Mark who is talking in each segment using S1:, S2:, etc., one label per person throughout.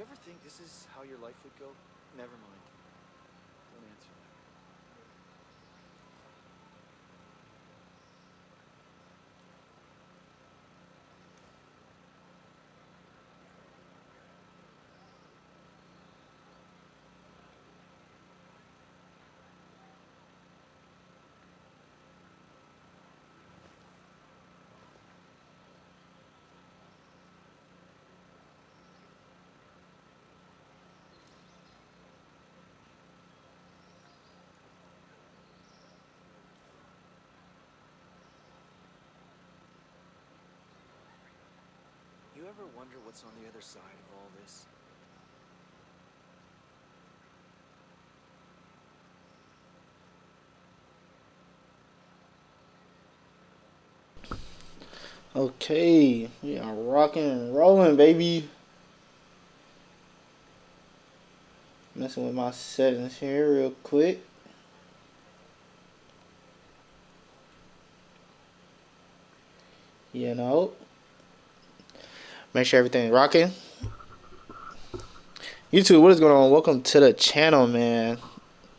S1: you ever think this is how your life would go? Never mind. Don't answer that. You ever wonder what's on the other side of all this?
S2: Okay, we are rocking and rolling, baby. Messing with my settings here real quick. You know, make sure everything's rocking. YouTube, what is going on? Welcome to the channel, man.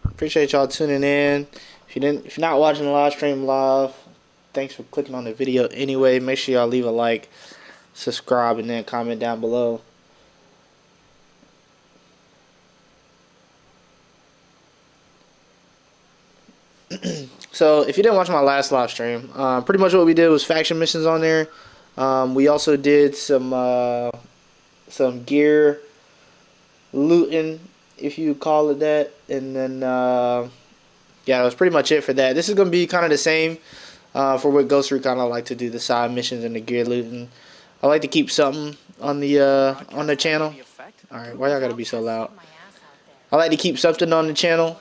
S2: Appreciate y'all tuning in. If you're not watching the live stream live, thanks for clicking on the video anyway. Make sure y'all leave a like, subscribe, and then comment down below. So if you didn't watch my last live stream, pretty much what we did was faction missions on there. We also did some gear looting, if you call it that, and then yeah, that was pretty much it for that. This is gonna be kind of the same for what Ghost Recon I like to do, the side missions and the gear looting. I like to keep something on the channel. All right, why y'all gotta be so loud? I like to keep something on the channel.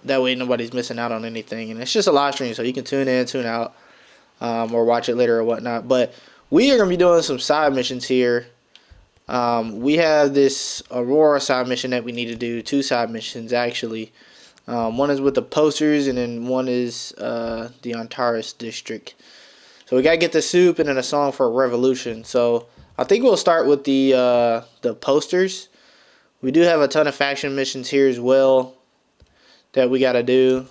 S2: That way nobody's missing out on anything, and it's just a live stream, so you can tune in, tune out, or watch it later or whatnot. But we are gonna be doing some side missions here. We have this Aurora side mission that we need to do. 2 side missions actually. One is with the posters, and then one is the Antares district. So we gotta get the soup and then a song for Revolution. So I think we'll start with the posters. We do have a ton of faction missions here as well that we gotta do,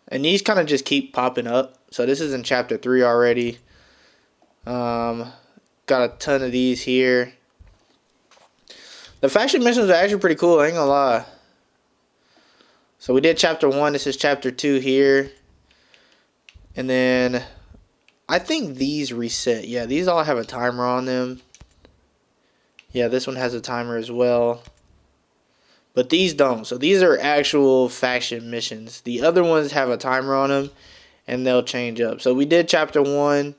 S2: and these kind of just keep popping up. So this is in chapter 3 already. Got a ton of these here. The faction missions are actually pretty cool, I ain't gonna lie. So we did chapter 1, this is chapter 2 here. And then I think these reset. Yeah, these all have a timer on them. Yeah, this one has a timer as well. But these don't. So these are actual faction missions. The other ones have a timer on them, and they'll change up. So we did chapter 1,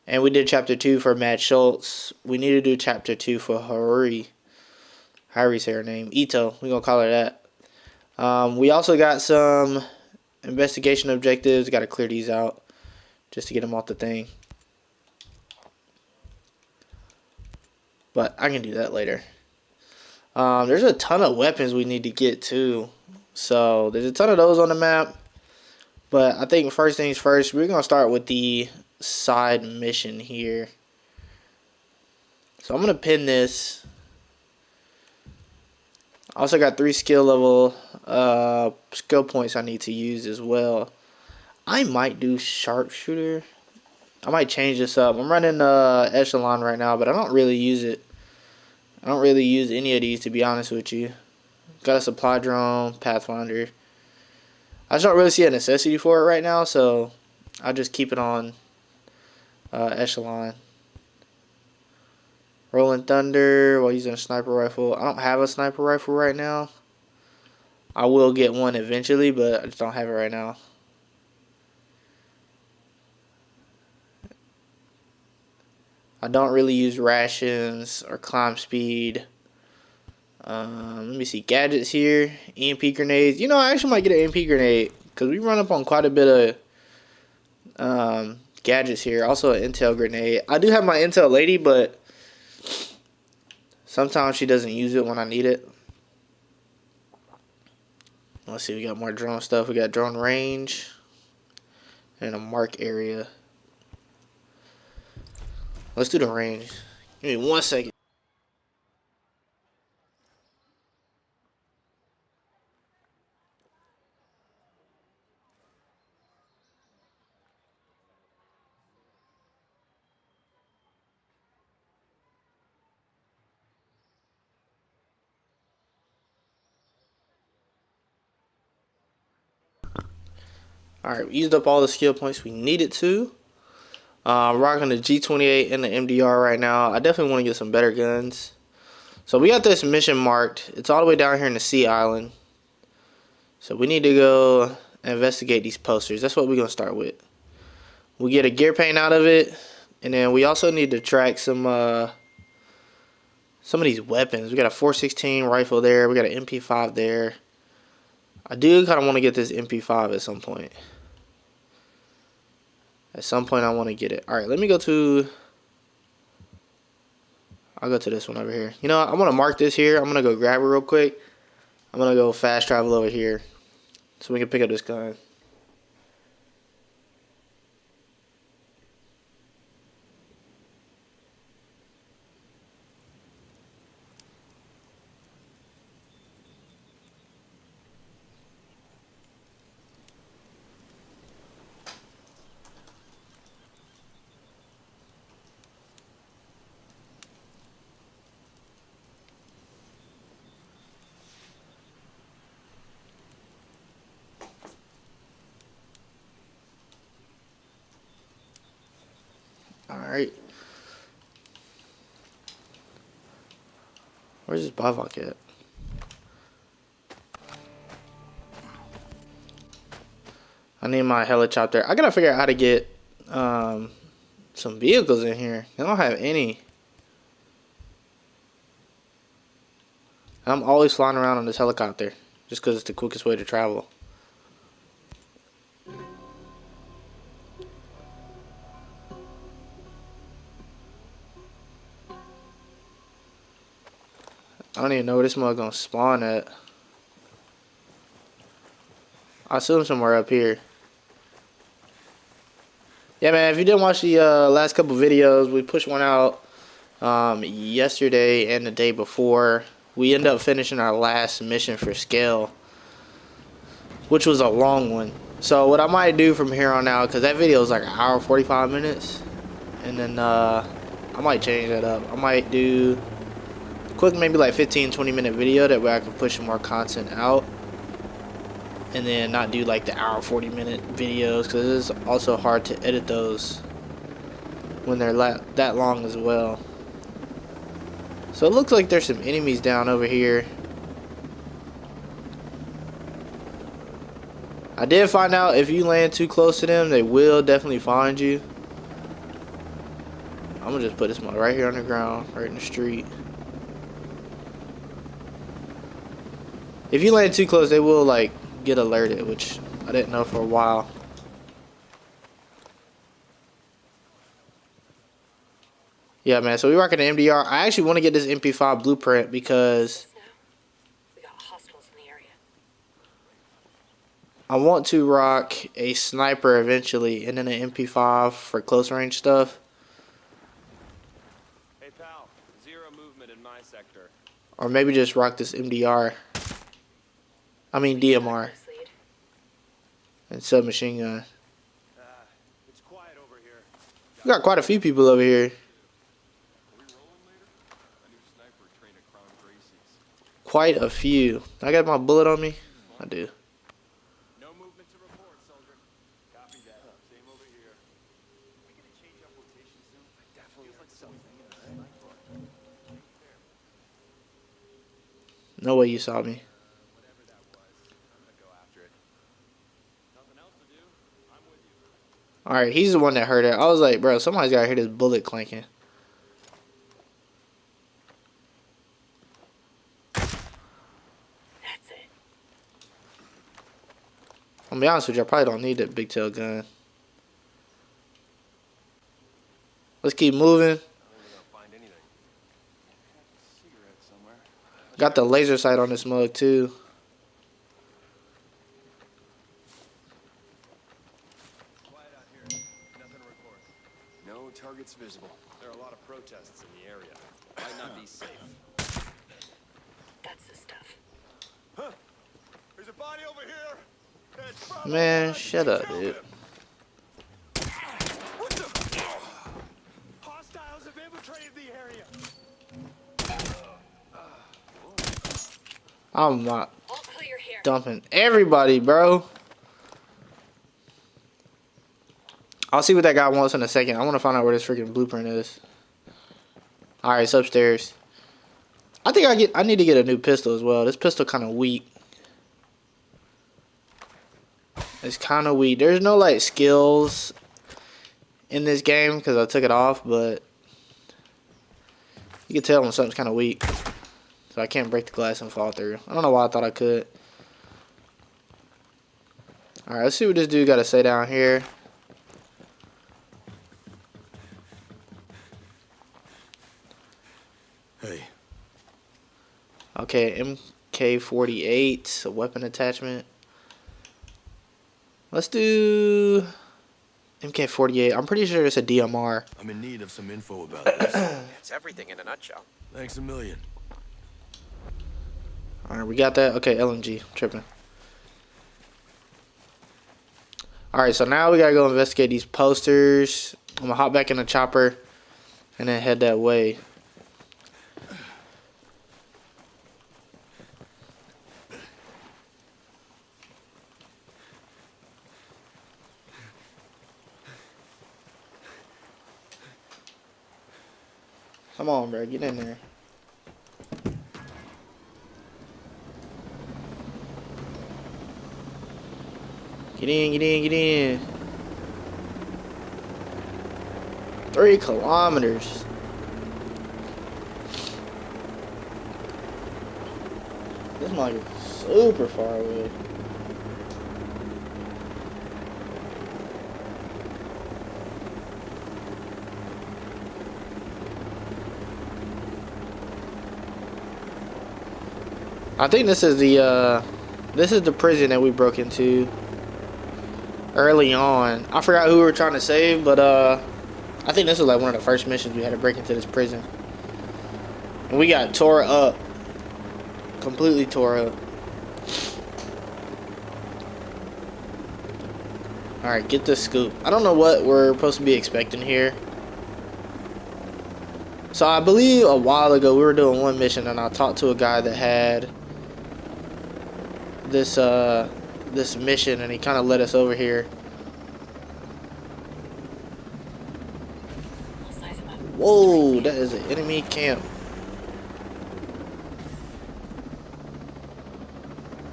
S2: and we did chapter 2 for Matt Schultz. We need to do chapter 2 for Haruri. Harry's her name. Ito. We're going to call her that. We also got some investigation objectives. Got to clear these out just to get them off the thing. But I can do that later. There's a ton of weapons we need to get too. So there's a ton of those on the map. But I think first things first, we're going to start with the side mission here. So I'm going to pin this. I also got 3 skill level skill points I need to use as well. I might do sharpshooter. I might change this up. I'm running echelon right now, but I don't really use it. I don't really use any of these, to be honest with you. Got a supply drone, Pathfinder. I just don't really see a necessity for it right now, so I'll just keep it on echelon. Rolling Thunder while using a sniper rifle. I don't have a sniper rifle right now. I will get one eventually, but I just don't have it right now. I don't really use rations or climb speed. Let me see, gadgets here. EMP grenades. You know, I actually might get an EMP grenade because we run up on quite a bit of gadgets here. Also an intel grenade. I do have my intel lady, but sometimes she doesn't use it when I need it. Let's see, we got more drone stuff. We got drone range and a mark area. Let's do the range. Give me 1 second. Alright, we used up all the skill points we needed to. Rocking the G28 and the MDR right now. I definitely want to get some better guns. So we got this mission marked. It's all the way down here in the Sea Island. So we need to go investigate these posters. That's what we're going to start with. We get a gear paint out of it. And then we also need to track some of these weapons. We got a 416 rifle there. We got an MP5 there. I do kind of want to get this MP5 at some point. At some point I want to get it. Alright, let me go to... I'll go to this one over here. You know what? I'm going to mark this here. I'm going to go grab it real quick. I'm going to go fast travel over here. So we can pick up this gun. Alright. Where's this Bivak at? I need my helicopter. I gotta figure out how to get some vehicles in here. I don't have any. I'm always flying around on this helicopter just because it's the quickest way to travel. I don't even know where this mug gonna spawn at. I assume somewhere up here. Yeah, man, if you didn't watch the last couple videos, we pushed one out yesterday and the day before. We ended up finishing our last mission for scale, which was a long one. So what I might do from here on out, because that video was like an hour 45 minutes, and then I might change that up. I might do a quick, maybe like 15-20 minute video, that way I can push more content out, and then not do like the hour 40 minute videos, because it's also hard to edit those when they're that long as well. So it looks like there's some enemies down over here. I did find out if you land too close to them, they will definitely find you. I'm gonna just put this mud right here on the ground, right in the street. If you land too close, they will like get alerted, which I didn't know for a while. Yeah, man, so we rocking the MDR. I actually want to get this MP5 blueprint because
S3: we got hostiles in the area.
S2: I want to rock a sniper eventually, and then an MP5 for close range stuff.
S4: Hey pal, zero movement in my sector.
S2: Or maybe just rock this MDR. I mean DMR. And submachine gun.
S4: It's quiet over here.
S2: We got quite a few people over here.
S4: Are we rolling later? A new sniper trained at Crown Gracie's.
S2: Quite a few. I got my bullet on me? I do.
S4: No movement to report, soldier. Copy that. Same over here. Are we gonna change up rotation soon? Definitely. Feels like something in the sniper.
S2: No way you saw me.
S4: Whatever that was, I'm gonna go after it. Nothing else to do. I'm with you.
S2: Alright, he's the one that heard it. I was like, bro, somebody's gotta hear this bullet clanking.
S3: That's it.
S2: I'll be honest with you, I probably don't need that big tail gun. Let's keep moving.
S4: I don't think I'll find anything. Cigarette somewhere.
S2: Got the laser sight on this mug too.
S4: Quiet out here. Nothing to report. No targets visible.
S5: There are a lot of protests in the area. Might not be safe.
S3: That's the stuff.
S4: Huh? There's a body over here. It's probably
S2: Man,
S4: not
S2: shut
S4: to
S2: up,
S4: kill
S2: dude.
S4: him. What the? Hostiles have infiltrated the area.
S2: I'm not
S3: All clear here.
S2: dumping everybody, bro. I'll see what that guy wants in a second. I want to find out where this freaking blueprint is. Alright, it's upstairs. I think I need to get a new pistol as well. This pistol kind of weak. It's kind of weak. There's no like skills in this game because I took it off, but you can tell when something's kind of weak. So I can't break the glass and fall through. I don't know why I thought I could. Alright, let's see what this dude got to say down here.
S4: Hey.
S2: Okay, MK48, a weapon attachment. Let's do MK48. I'm pretty sure it's a DMR.
S6: I'm in need of some info about this.
S5: It's everything in a nutshell.
S6: Thanks a million.
S2: Alright, we got that. Okay, LMG. Tripping. Alright, so now we gotta go investigate these posters. I'm gonna hop back in the chopper and then head that way. Come on, bro. Get in there. Get in, get in, get in. 3 kilometers. This might be super far away. I think this is the prison that we broke into early on. I forgot who we were trying to save, but I think this was like one of the first missions we had to break into this prison. And we got tore up. Completely tore up. Alright, get the scoop. I don't know what we're supposed to be expecting here. So I believe a while ago we were doing one mission and I talked to a guy that had this mission and he kind of led us over here. Whoa, that is an enemy camp.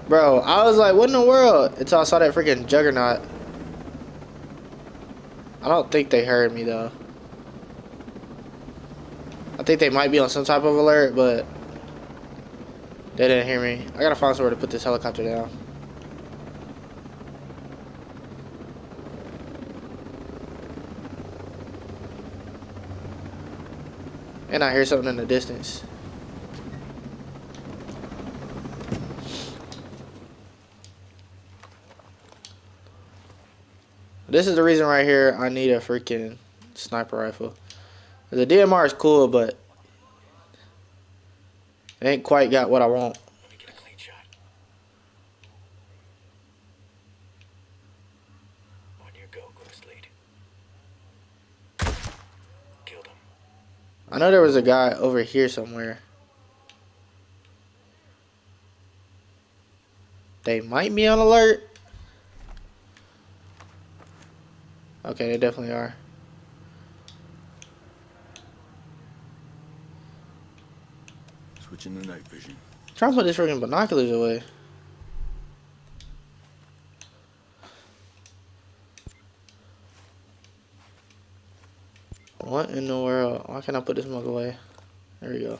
S2: Bro, I was like, what in the world? Until I saw that freaking juggernaut. I don't think they heard me though. I think they might be on some type of alert, but they didn't hear me. I gotta find somewhere to put this helicopter down. And I hear something in the distance. This is the reason right here I need a freaking sniper rifle. The DMR is cool, but it ain't quite got what I want.
S5: Let me get a clean shot. On your go, Ghost Lead. Killed him.
S2: I know there was a guy over here somewhere. They might be on alert. Okay, they definitely are.
S6: Switching to night vision.
S2: Trying to put this freaking binoculars away. What in the world? Why can't I put this mug away? There we go.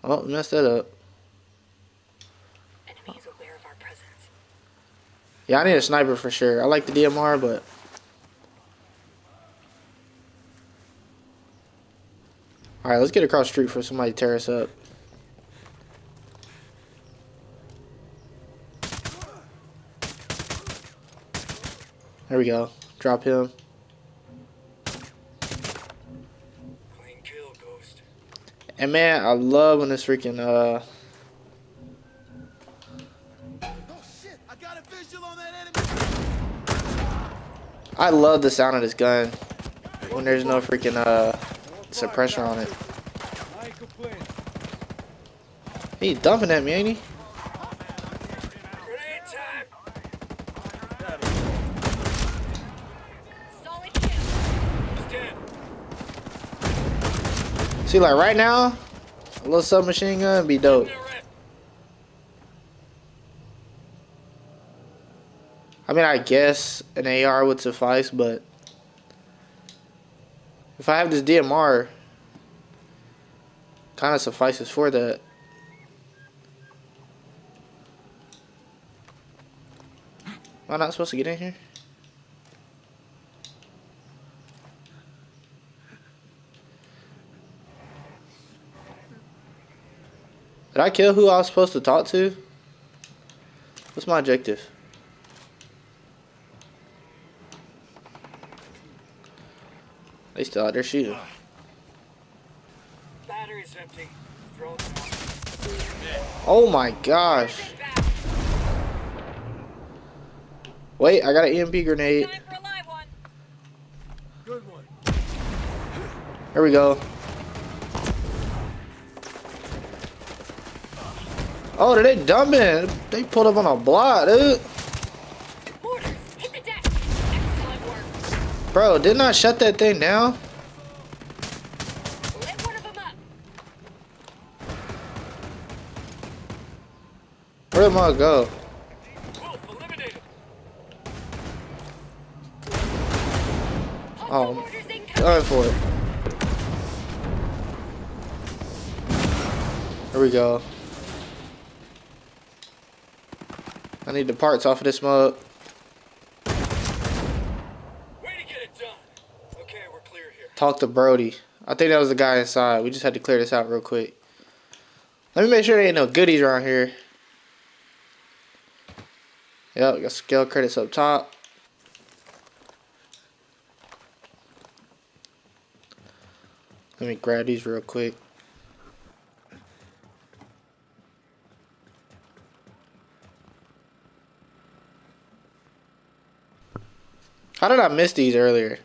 S2: Oh, messed that up.
S3: Enemy is aware of our presence.
S2: Yeah, I need a sniper for sure. I like the DMR, but alright, let's get across the street for somebody to tear us up. There we go. Drop him.
S4: Clean kill, Ghost.
S2: And man, I love when this freaking
S4: Oh shit! I got a visual on that enemy.
S2: I love the sound of this gun when there's no freaking suppressor on it.
S4: I ain't complaining.
S2: He dumping at me, ain't he?
S4: Grenade time.
S3: Solid kill.
S4: He's dead.
S2: See, like right now, a little submachine gun be dope. I mean, I guess an AR would suffice, but if I have this DMR, kind of suffices for that. Am I not supposed to get in here? Did I kill who I was supposed to talk to? What's my objective? They still out there shooting.
S4: Battery's empty. Throw it.
S2: Oh my gosh. Wait, I got an EMP grenade.
S3: Time for a live one.
S4: Good one.
S2: There we go. Oh, did they dump it? They pulled up on a block, dude.
S3: Mortars, hit the deck. Excellent work.
S2: Bro, didn't I shut that thing down?
S3: Lit one of them up.
S2: Where am I go?
S4: Wolf eliminated.
S3: Hostile
S2: Oh,
S3: mortars incoming.
S2: going for it. There we go. I need the parts off of this mug.
S4: Way to get it done. Okay, we're clear here.
S2: Talk to Brody. I think that was the guy inside. We just had to clear this out real quick. Let me make sure there ain't no goodies around here. Yep, got scale credits up top. Let me grab these real quick. How did I miss these earlier?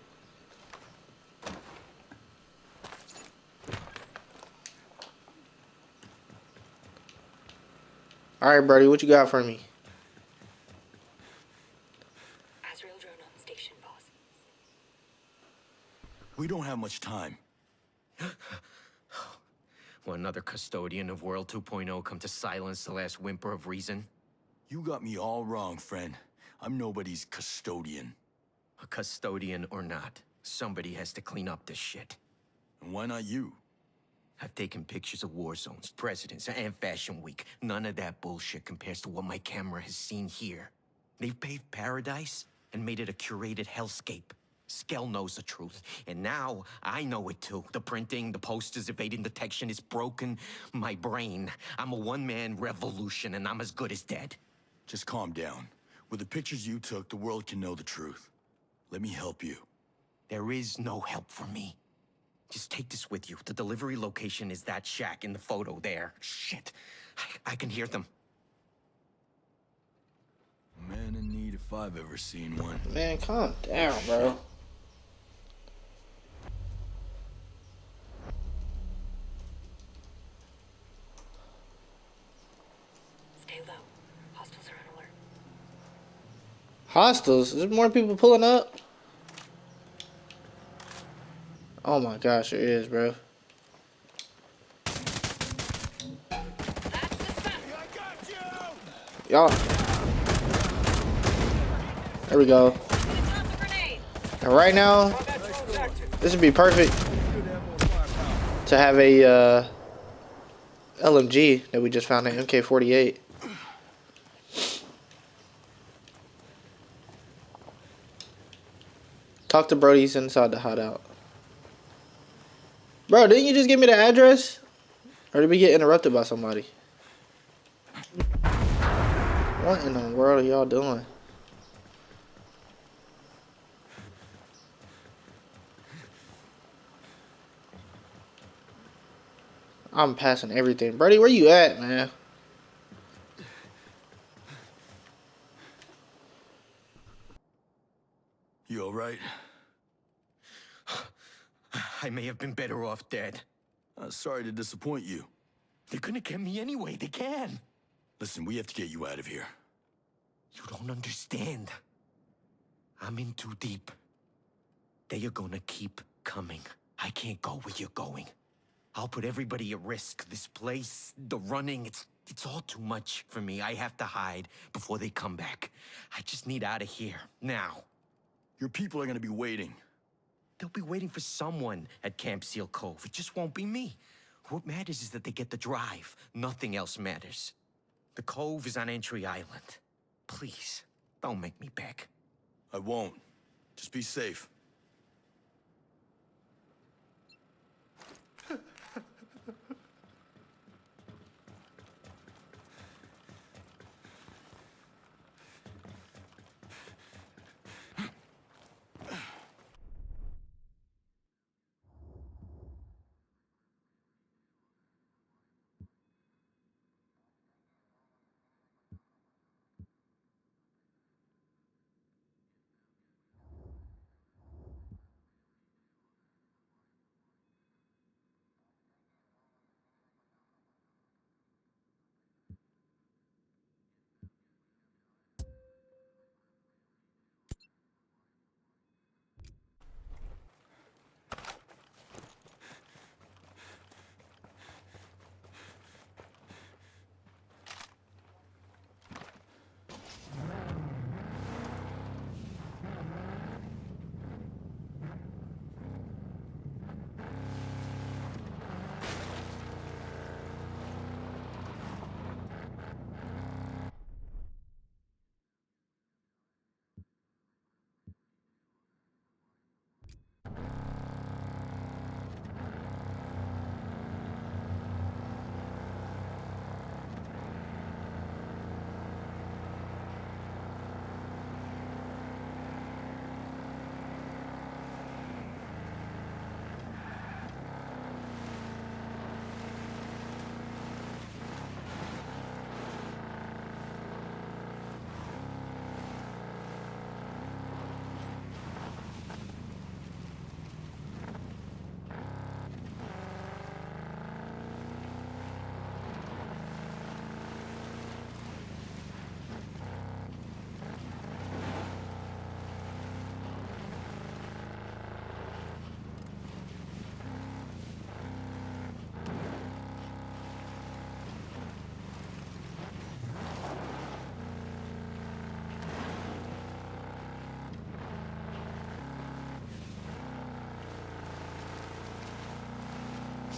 S2: Alright, Brody, what you got for me?
S3: Azrael drone on station, boss.
S6: We don't have much time.
S5: Will another custodian of World 2.0 come to silence the last whimper of reason?
S6: You got me all wrong, friend. I'm nobody's custodian.
S5: A custodian or not, somebody has to clean up this shit.
S6: And why not you?
S5: I've taken pictures of war zones, presidents, and Fashion Week. None of that bullshit compares to what my camera has seen here. They've paved paradise and made it a curated hellscape. Skell knows the truth, and now I know it too. The printing, the posters evading detection is broken. My brain. I'm a one-man revolution, and I'm as good as dead.
S6: Just calm down. With the pictures you took, the world can know the truth. Let me help you.
S5: There is no help for me. Just take this with you. The delivery location is that shack in the photo there. Shit. I can hear them.
S6: Man in need if I've ever seen one.
S2: Man, calm down, bro.
S3: Stay low. Hostiles are on alert.
S2: Hostiles? There's more people pulling up? Oh my gosh, there is, bro.
S3: That's the spot.
S4: I got you.
S2: Y'all. There we go.
S3: Gonna toss a grenade.
S2: And right now,
S4: Combat drone's active.
S2: this would be perfect
S4: Should have more firepower.
S2: to have a LMG that we just found, an MK48. Talk to Brody, he's inside the hideout. Bro, didn't you just give me the address? Or did we get interrupted by somebody? What in the world are y'all doing? I'm passing everything. Brody, where you at, man?
S6: You all right?
S5: I may have been better off dead.
S6: Sorry to disappoint you.
S5: They're gonna get me anyway. They can.
S6: Listen, we have to get you out of here.
S5: You don't understand. I'm in too deep. They are gonna keep coming. I can't go where you're going. I'll put everybody at risk. This place, the running, it's all too much for me. I have to hide before they come back. I just need out of here, now.
S6: Your people are gonna be waiting.
S5: They'll be waiting for someone at Camp Seal Cove. It just won't be me. What matters is that they get the drive. Nothing else matters. The Cove is on Entry Island. Please, don't make me beg.
S6: I won't. Just be safe.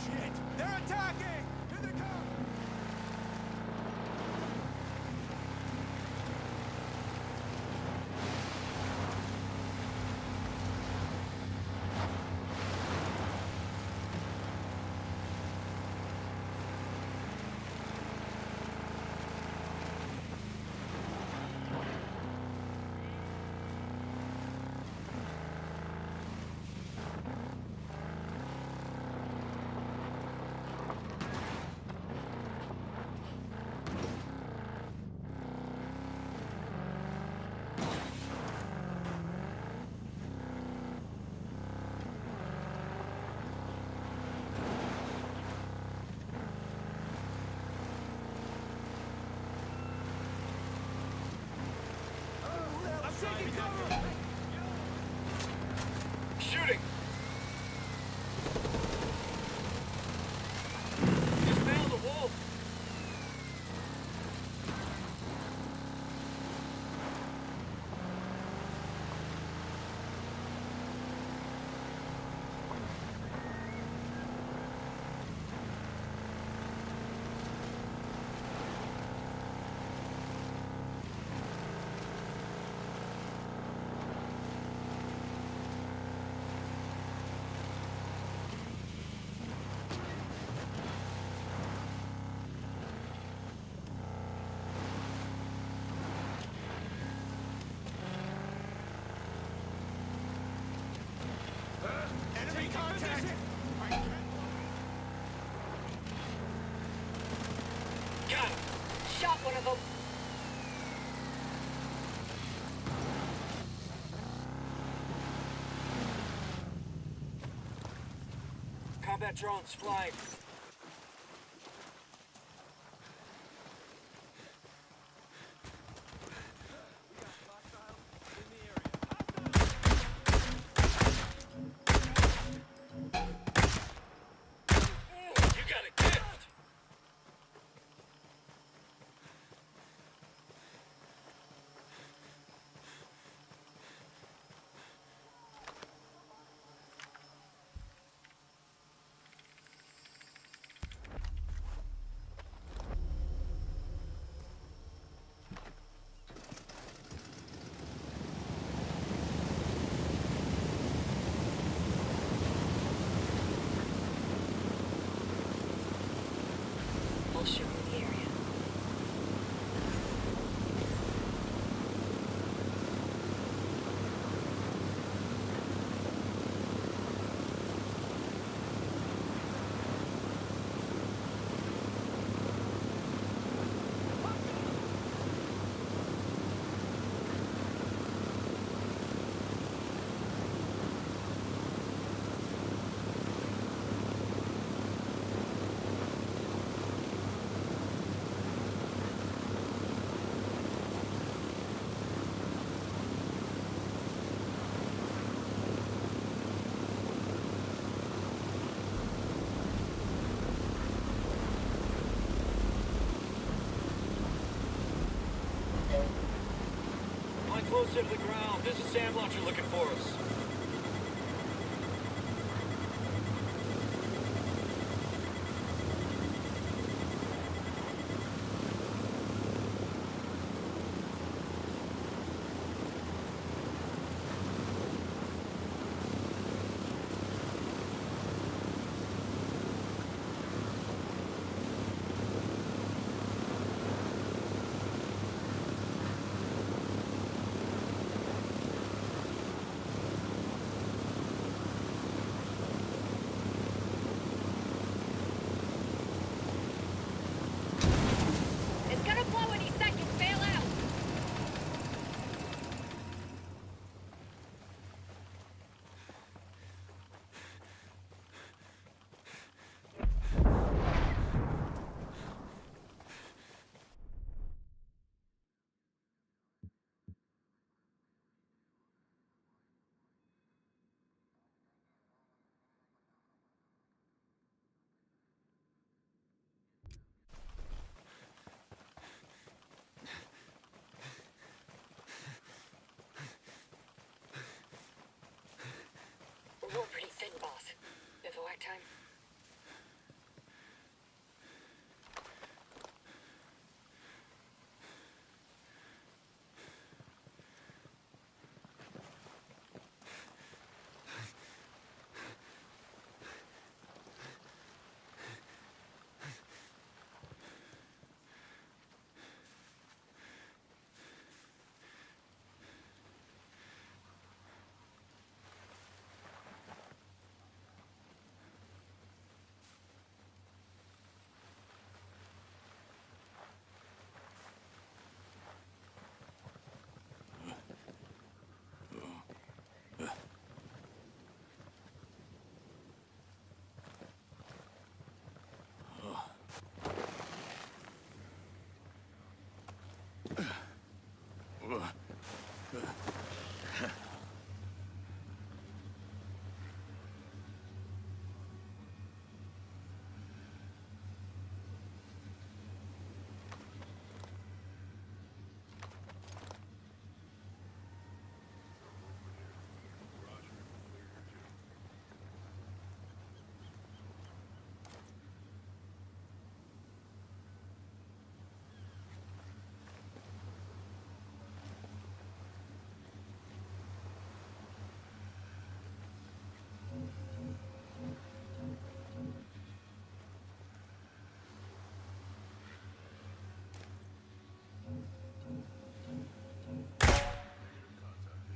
S4: Shit! They're attacking! Here they come! I'm taking cover! Shooting! Just nailed the wall!
S3: of them.
S4: Combat drones flying. You got a gift!
S3: I'll show you the area.
S4: Line closer to the ground. There's a SAM launcher looking for us.
S3: It's gonna blow any second. Bail out. We're pretty thin, boss. Bivouac time.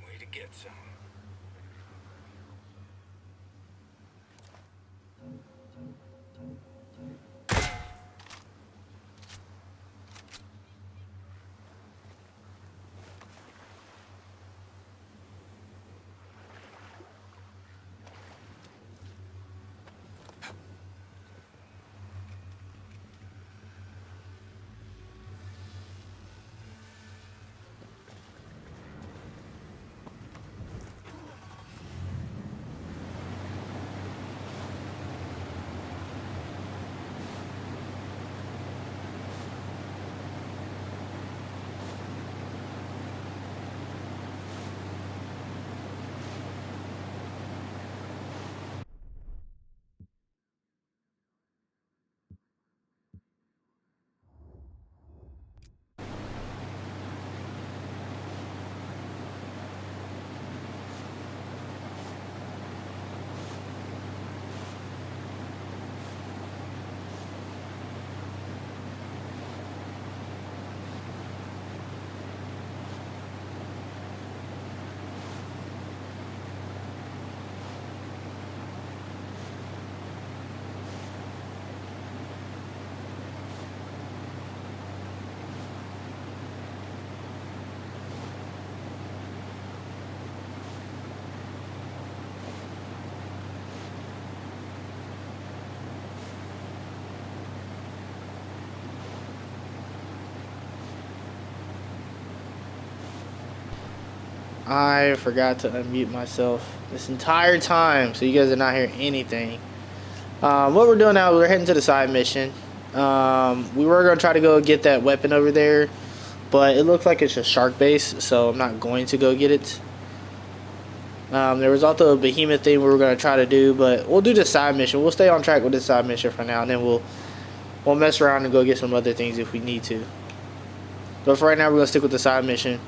S4: Way to get some.
S2: I forgot to unmute myself this entire time, so you guys are not hearing anything. What we're doing now, we're heading to the side mission. We were going to try to go get that weapon over there, but it looks like it's a shark base, so I'm not going to go get it. There was also a behemoth thing we were going to try to do, but we'll do the side mission. We'll stay on track with the side mission for now, and then we'll mess around and go get some other things if we need to. But for right now, we're going to stick with the side mission.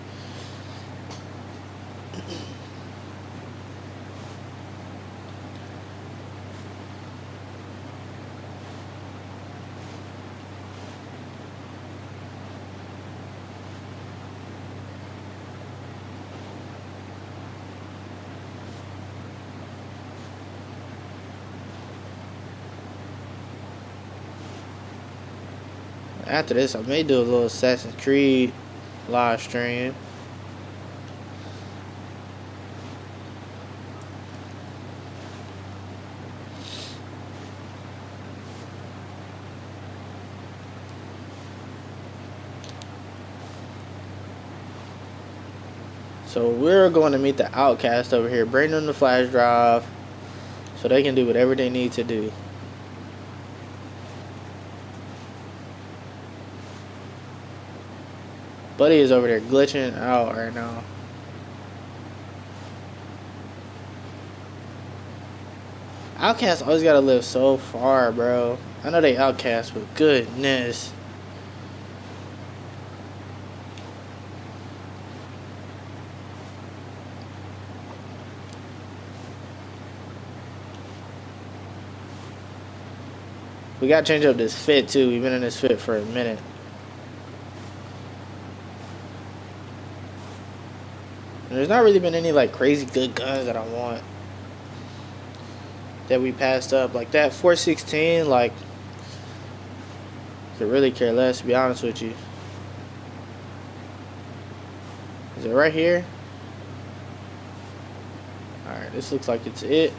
S2: After this, I may do a little Assassin's Creed live stream. So we're going to meet the outcast over here, bring them the flash drive so they can do whatever they need to do. Buddy is over there glitching out right now. Outcasts always gotta live so far, bro. I know they outcasts, but goodness. We gotta change up this fit too. We've been in this fit for a minute. And there's not really been any like crazy good guns that I want that we passed up. Like that 416, like could really care less, to be honest with you. Is it right here? Alright, this looks like it's it.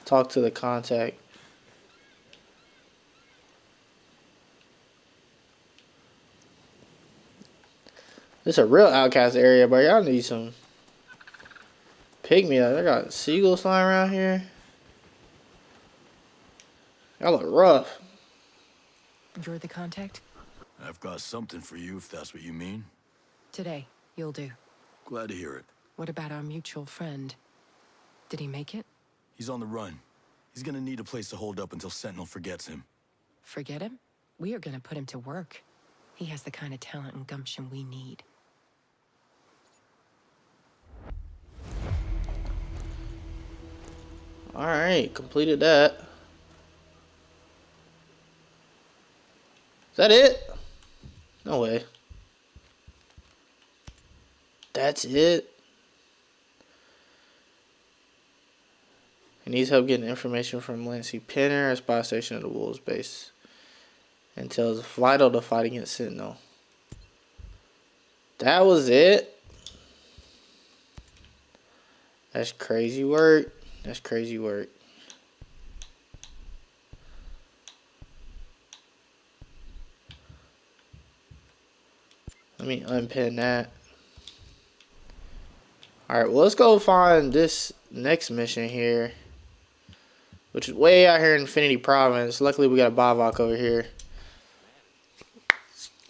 S2: Talk to the contact. This is a real outcast area, but y'all need some pygmy. I got seagulls flying around here. Y'all look rough.
S7: You're the contact?
S6: I've got something for you, if that's what you mean.
S7: Today, you'll do.
S6: Glad to hear it.
S7: What about our mutual friend? Did he make it?
S6: He's on the run. He's gonna need a place to hold up until Sentinel forgets him.
S7: Forget him? We are gonna put him to work. He has the kind of talent and gumption we need.
S2: Alright, completed that. Is that it? No way. That's it? He needs help getting information from Lindsay Penner, a spy station at the Wolves base. Until it's vital to fight against Sentinel. That was it? That's crazy work. That's crazy work. Let me unpin that. Alright, well, let's go find this next mission here, which is way out here in Infinity Province. Luckily, we got a Bivok over here.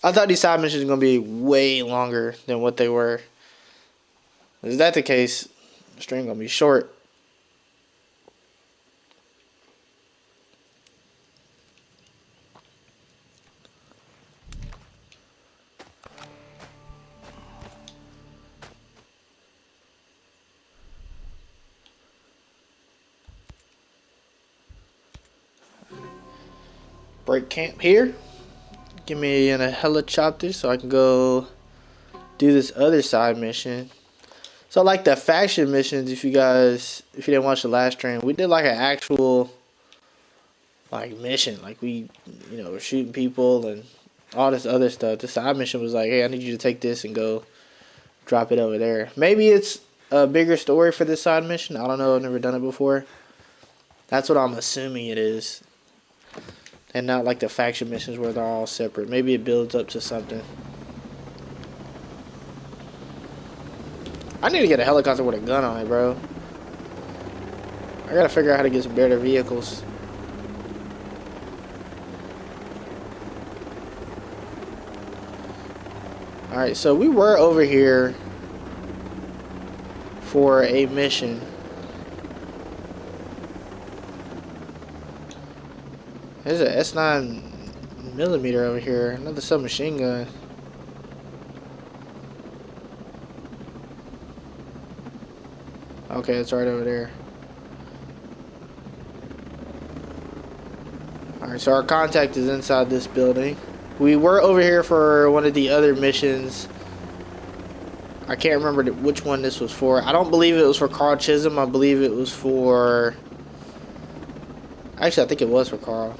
S2: I thought these side missions were going to be way longer than what they were. Is that the case? The stream going to be short. Break camp here. Give me in a helicopter so I can go do this other side mission. So like the faction missions, if you didn't watch the last stream, we did like an actual like mission. Like we, were shooting people and all this other stuff. The side mission was like, hey, I need you to take this and go drop it over there. Maybe it's a bigger story for this side mission. I don't know. I've never done it before. That's what I'm assuming it is. And not like the faction missions where they're all separate. Maybe it builds up to something. I need to get a helicopter with a gun on it, bro. I gotta figure out how to get some better vehicles. Alright, so we were over here for a mission. There's a S9mm over here. Another submachine gun. Okay, it's right over there. Alright, so our contact is inside this building. We were over here for one of the other missions. I can't remember which one this was for. I don't believe it was for Carl Chisholm. I believe it was for... Actually, I think it was for Carl.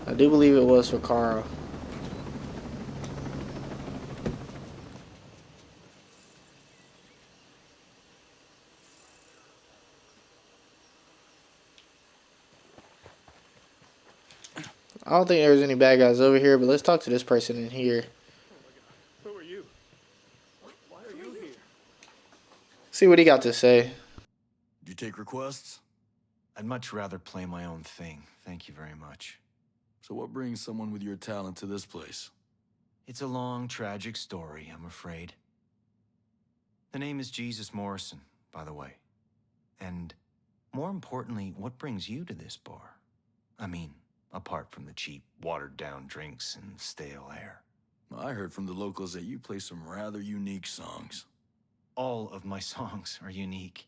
S2: I do believe it was for Carl. I don't think there's any bad guys over here, but let's talk to this person in here.
S4: Who are you? Why are you here?
S2: See what he got to say.
S6: Do you take requests?
S8: I'd much rather play my own thing. Thank you very much.
S6: So what brings someone with your talent to this place?
S8: It's a long, tragic story, I'm afraid. The name is Jesus Morrison, by the way. And more importantly, what brings you to this bar? I mean, apart from the cheap, watered-down drinks and stale air.
S6: I heard from the locals that you play some rather unique songs.
S8: All of my songs are unique.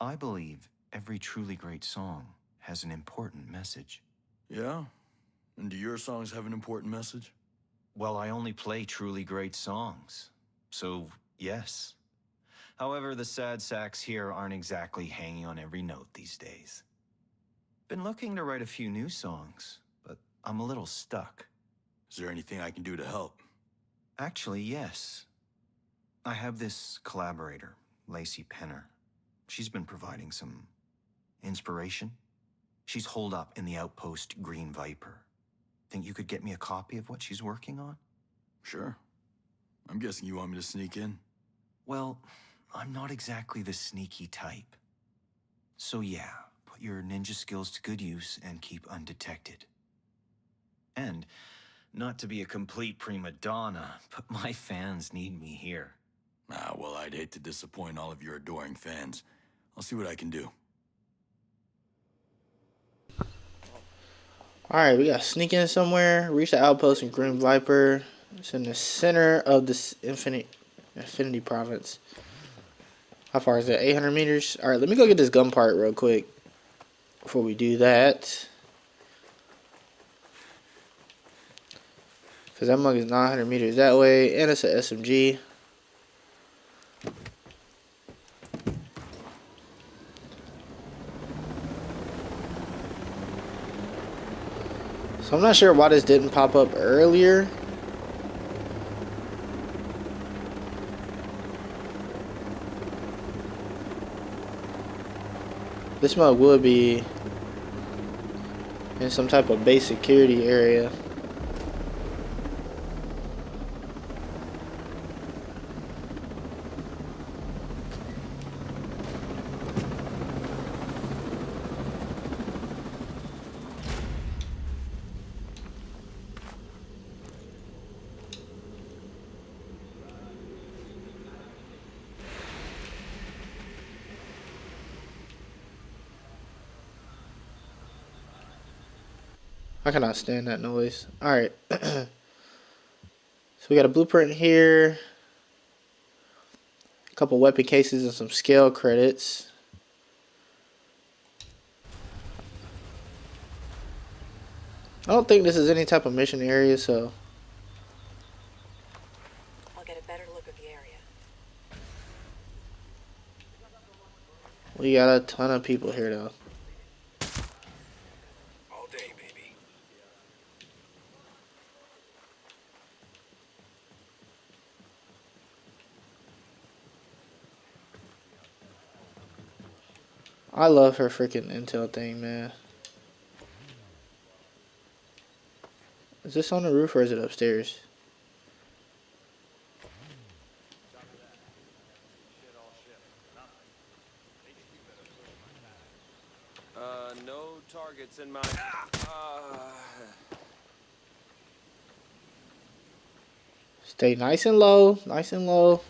S8: I believe every truly great song has an important message.
S6: Yeah? And do your songs have an important message?
S8: Well, I only play truly great songs, so yes. However, the sad sacks here aren't exactly hanging on every note these days. Been looking to write a few new songs, but I'm a little stuck.
S6: Is there anything I can do to help?
S8: Actually, yes. I have this collaborator, Lacey Penner. She's been providing some inspiration. She's holed up in the outpost Green Viper. Think you could get me a copy of what she's working on?
S6: Sure. I'm guessing you want me to sneak in?
S8: Well, I'm not exactly the sneaky type. So yeah, put your ninja skills to good use and keep undetected. And, not to be a complete prima donna, but my fans need me here.
S6: Ah, well, I'd hate to disappoint all of your adoring fans. I'll see what I can do.
S2: Alright, we got to sneak in somewhere. Reach the outpost in Green Viper. It's in the center of this Infinity Province. How far is that? 800 meters? Alright, let me go get this gun part real quick before we do that. Because that mug is 900 meters that way. And it's an SMG. So I'm not sure why this didn't pop up earlier. This mug would be in some type of base security area. I cannot stand that noise. Alright. So we got a blueprint here. A couple weapon cases and some scale credits. I don't think this is any type of mission area, so
S7: I'll get a better look at the area.
S2: we got a ton of people here though.
S6: All day, baby.
S2: I love her freaking intel thing, man. Is this on the roof or is it upstairs?
S4: No targets in my...
S2: Stay nice and low. Nice and low.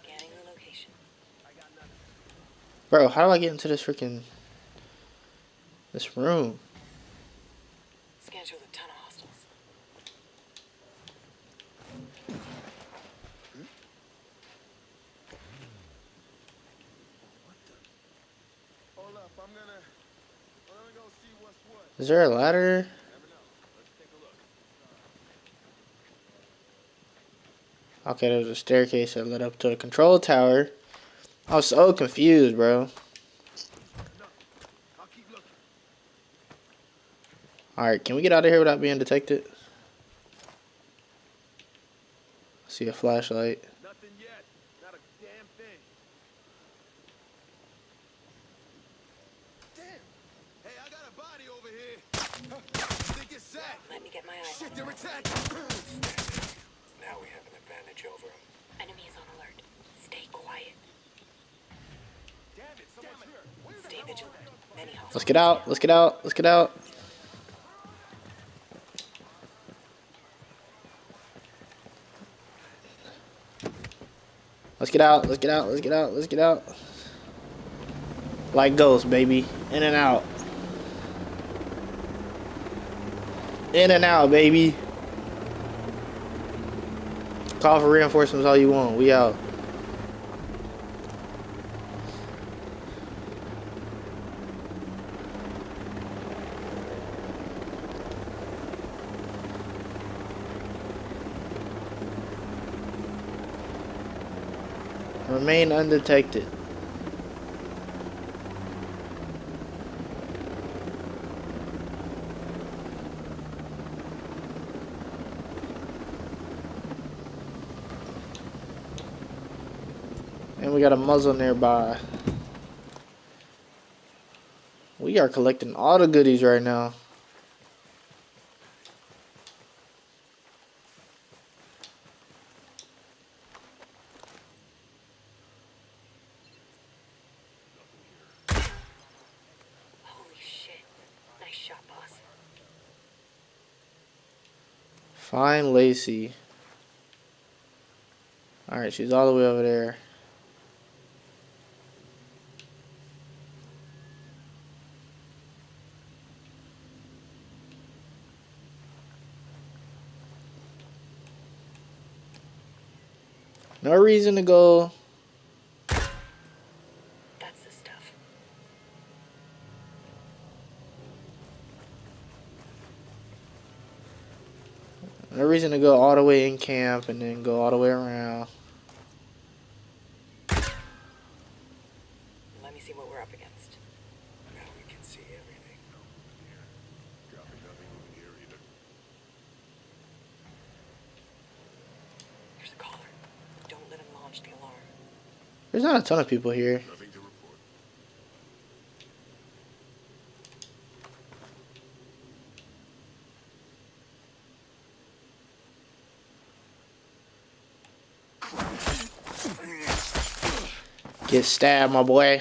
S3: Scanning the location.
S2: Bro, how do I get into this freaking... this room?
S3: Scan through the ton of hostiles.
S4: Hold up, I'm gonna go see what's what.
S2: Is there a ladder?
S4: Never know. Let's take a look.
S2: Okay, there's a staircase that led up to the control tower. I was so confused, bro.
S4: I'll keep looking.
S2: Alright, can we get out of here without being detected? I see a flashlight.
S4: Nothing yet. Not a damn thing. Damn. Hey, I got a body over here. Think it's set.
S3: Let me get my eyes.
S4: Shit, they're attacking.
S5: Now we have an advantage over them.
S3: Enemy is on alert. Stay quiet.
S4: Damn it, someone's here.
S3: Stay vigilant. Many hostiles.
S2: Let's get out. Let's get out. Let's get out. Let's get out. Let's get out. Let's get out. Let's get out. Like ghosts, baby. In and out. In and out, baby. Call for reinforcements all you want. We out. Remain undetected. And we got a muzzle nearby. We are collecting all the goodies right now.
S3: Holy shit. Nice shot, boss.
S2: Find Lacey. Alright, she's all the way over there. No reason to go.
S3: That's the stuff.
S2: No reason to go all the way in camp and then go all the way around.
S3: Let me see what we're up against.
S5: Now we can see everything.
S3: There's a caller. Don't let him launch the alarm.
S2: There's not a ton of people here.
S4: Nothing to report.
S2: Get stabbed, my boy.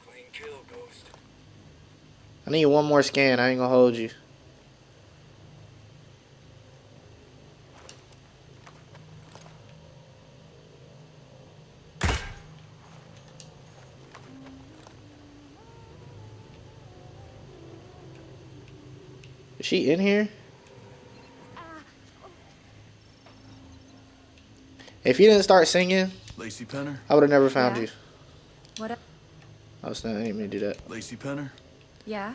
S5: Clean kill, Ghost.
S2: I need one more scan. I ain't gonna hold you. Is she in here? If you didn't start singing,
S6: Lacey Penner?
S2: I would have never found
S9: Yeah.
S2: you.
S9: What?
S2: I was not aiming to do that.
S6: Lacey Penner?
S9: Yeah?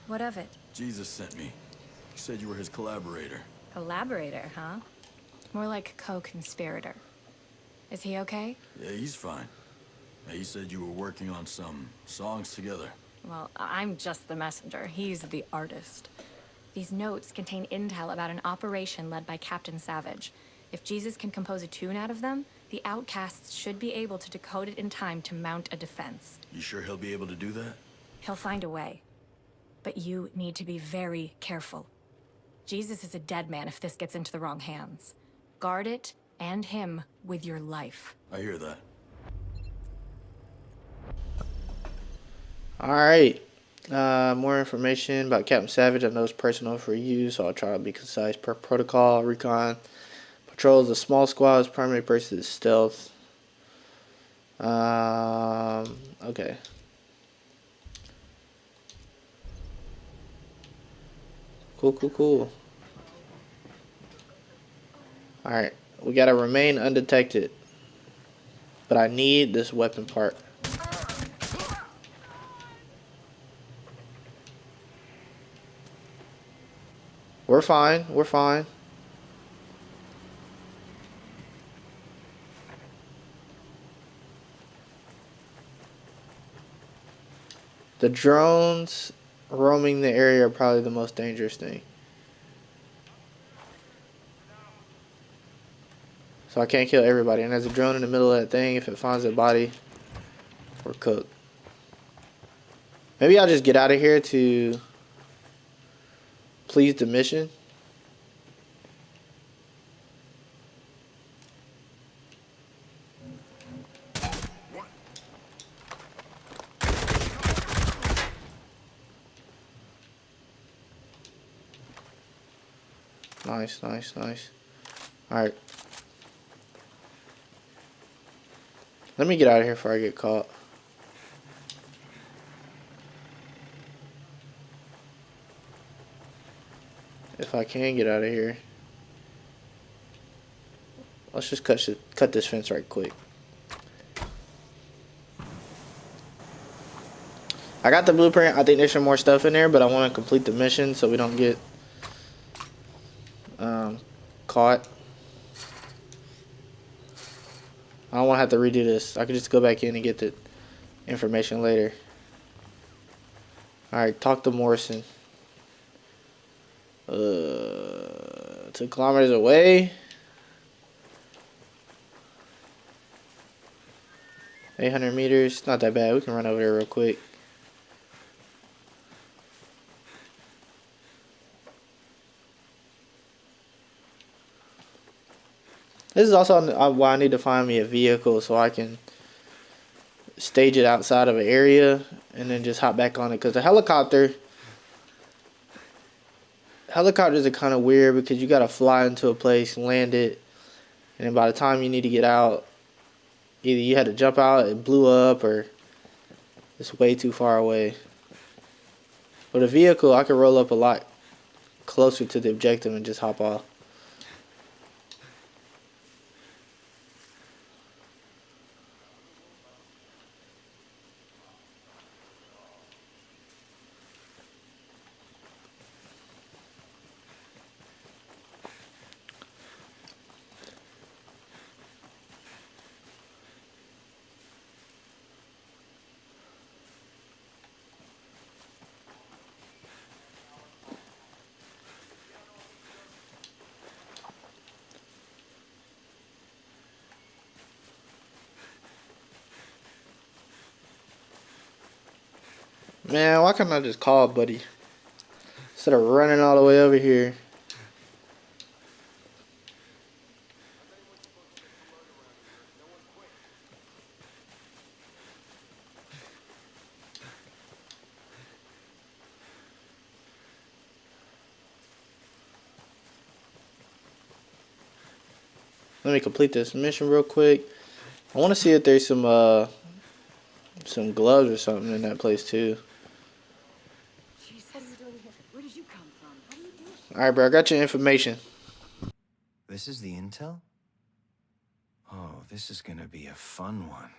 S9: What of it?
S6: Jesus sent me. He said you were his collaborator.
S9: Collaborator, huh? More like co-conspirator. Is he okay?
S6: Yeah, he's fine. He said you were working on some songs together.
S9: Well, I'm just the messenger. He's the artist. These notes contain intel about an operation led by Captain Savage. If Jesus can compose a tune out of them, the outcasts should be able to decode it in time to mount a defense.
S6: You sure he'll be able to do that?
S9: He'll find a way. But you need to be very careful. Jesus is a dead man if this gets into the wrong hands. Guard it and him with your life.
S6: I hear that.
S2: Alright. More information about Captain Savage. I know it's personal for you, so I'll try to be concise. Per protocol, Recon patrols a small squad. His primary purpose is stealth. Okay. Cool. Alright. We gotta remain undetected. But I need this weapon part. We're fine. The drones roaming the area are probably the most dangerous thing. So I can't kill everybody. And there's a drone in the middle of that thing. If it finds a body, we're cooked. Maybe I'll just get out of here to please the mission. Nice. Alright. Let me get out of here before I get caught. If I can get out of here. Let's just cut this fence right quick. I got the blueprint. I think there's some more stuff in there, but I want to complete the mission so we don't get caught. I don't want to have to redo this. I could just go back in and get the information later. Alright, talk to Morrison. 2 kilometers away. 800 meters. Not that bad. We can run over there real quick. This is also why I need to find me a vehicle so I can stage it outside of an area and then just hop back on it. Because the helicopters are kind of weird because you got to fly into a place, land it, and then by the time you need to get out, either you had to jump out, it blew up, or it's way too far away. With a vehicle, I could roll up a lot closer to the objective and just hop off. Man, why can't I just call buddy? Instead of running all the way over here. Let me complete this mission real quick. I want to see if there's some gloves or something in that place too. Alright, bro, I got your information.
S8: This is the intel? Oh, this is gonna be a fun one.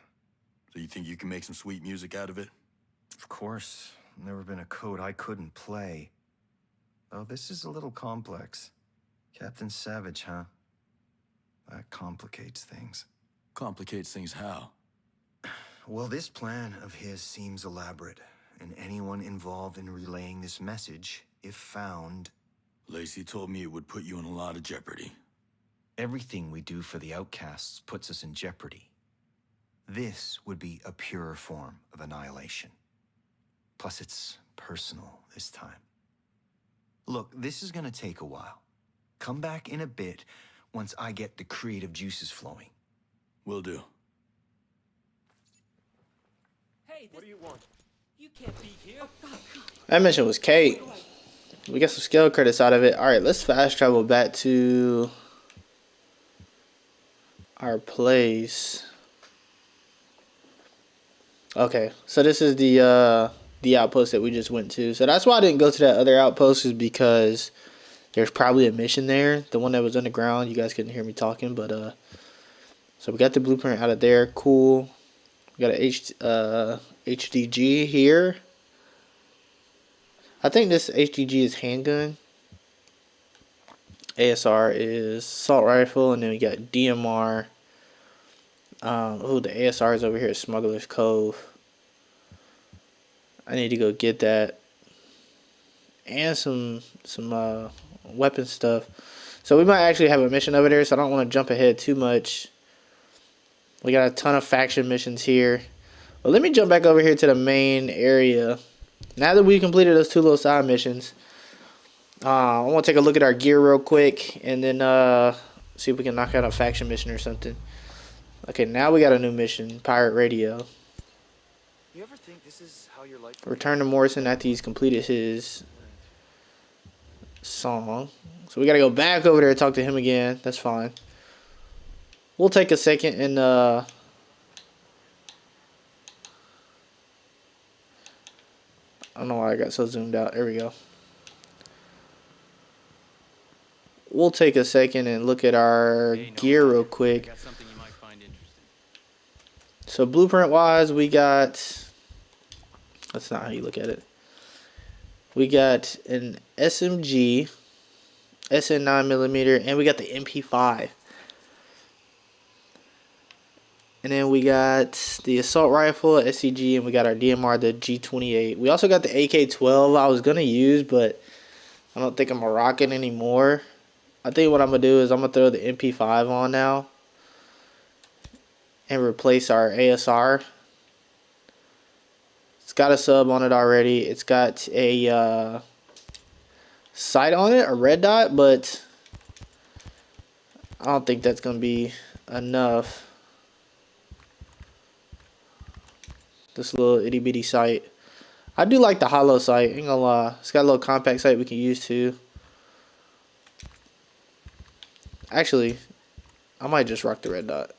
S6: So you think you can make some sweet music out of it?
S8: Of course. Never been a code I couldn't play. Oh, this is a little complex. Captain Savage, huh? That complicates things.
S6: Complicates things how?
S8: Well, this plan of his seems elaborate, and anyone involved in relaying this message, if found...
S6: Lacey told me it would put you in a lot of jeopardy.
S8: Everything we do for the outcasts puts us in jeopardy. This would be a purer form of annihilation. Plus, it's personal this time. Look, this is gonna take a while. Come back in a bit once I get the creative juices flowing.
S6: Will do.
S4: Hey, what do you want? You can't be here.
S2: That mission was Kate. We got some skill credits out of it. Alright, let's fast travel back to our place. Okay, so this is the outpost that we just went to. So that's why I didn't go to that other outpost, is because there's probably a mission there. The one that was underground, you guys couldn't hear me talking, but so we got the blueprint out of there. Cool. We got a HDG here. I think this HDG is handgun. ASR is assault rifle, and then we got DMR. Oh, the ASR is over here at Smuggler's Cove. I need to go get that, and some weapon stuff. So we might actually have a mission over there, so I don't want to jump ahead too much. We got a ton of faction missions here. But let me jump back over here to the main area. Now that we completed those two little side missions, I want to take a look at our gear real quick, and then see if we can knock out a faction mission or something. Okay, now we got a new mission, Pirate Radio.
S1: You ever think this is how your life
S2: Return to Morrison after he's completed his song. So we got to go back over there and talk to him again. That's fine. We'll take a second and I don't know why I got so zoomed out. There we go. We'll take a second and look at our gear real quick. So blueprint wise, we got, that's not how you look at it. We got an SMG, SN 9mm, and we got the MP5. And then we got the assault rifle, SCG, and we got our DMR, the G28. We also got the AK-12 I was going to use, but I don't think I'm a rocket anymore. I think what I'm going to do is I'm going to throw the MP5 on now and replace our ASR. It's got a sub on it already. It's got a sight on it, a red dot, but I don't think that's going to be enough. This little itty bitty sight. I do like the hollow sight, ain't gonna lie. It's got a little compact sight we can use too. Actually, I might just rock the red dot.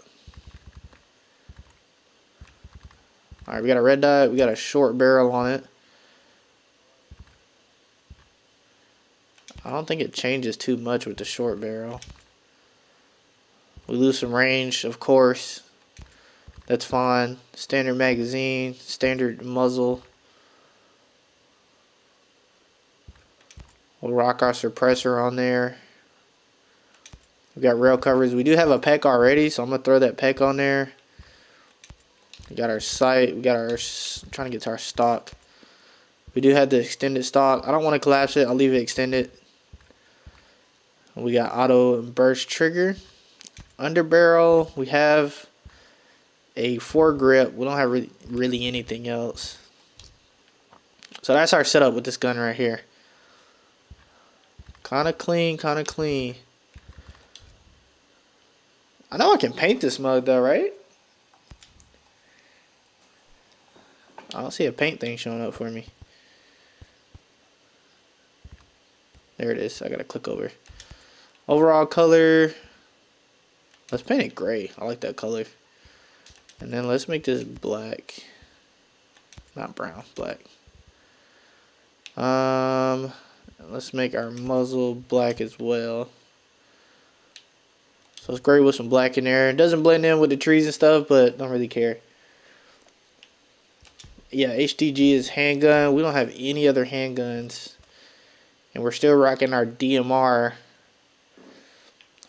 S2: Alright, we got a red dot, we got a short barrel on it. I don't think it changes too much with the short barrel. We lose some range, of course. That's fine. Standard magazine, standard muzzle. We'll rock our suppressor on there. We got rail covers. We do have a PEC already, so I'm going to throw that PEC on there. We got our sight. We got our, I'm trying to get to our stock. We do have the extended stock. I don't want to collapse it. I'll leave it extended. We got auto and burst trigger. Underbarrel. We have a foregrip. We don't have really anything else. So that's our setup with this gun right here. Kind of clean, kind of clean. I know I can paint this mug though, right? I don't see a paint thing showing up for me. There it is. I gotta click over. Overall color. Let's paint it gray. I like that color. And then let's make this black. Not brown, black. Let's make our muzzle black as well. So it's gray with some black in there. It doesn't blend in with the trees and stuff, but don't really care. Yeah, HDG is handgun. We don't have any other handguns And we're still rocking our DMR.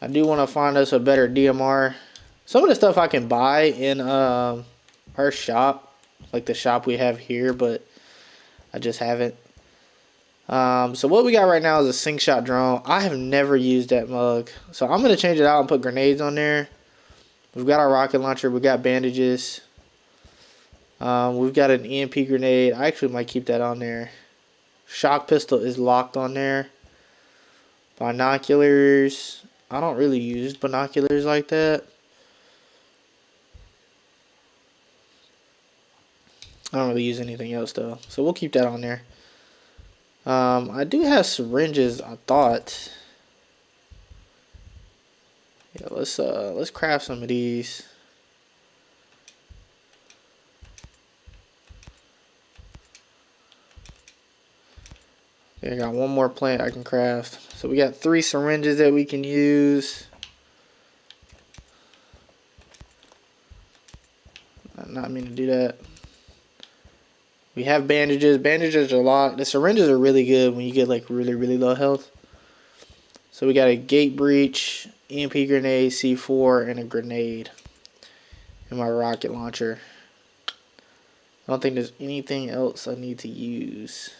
S2: I do want to find us a better DMR. Some of the stuff I can buy in our shop, like the shop we have here, but I just haven't. So what we got right now is a sink shot drone. I have never used that mug, so I'm gonna change it out and put grenades on there. We've got our rocket launcher. We got bandages. We've got an EMP grenade. I actually might keep that on there. Shock pistol is locked on there. Binoculars. I don't really use binoculars like that. I don't really use anything else though, so we'll keep that on there. I do have syringes, I thought. Yeah, let's craft some of these. Okay, I got one more plant I can craft. So we got 3 syringes that we can use. I did not mean to do that. We have bandages. Bandages are a lot. The syringes are really good when you get like really, really low health. So we got a gate breach, EMP grenade, C4, and a grenade. And my rocket launcher. I don't think there's anything else I need to use.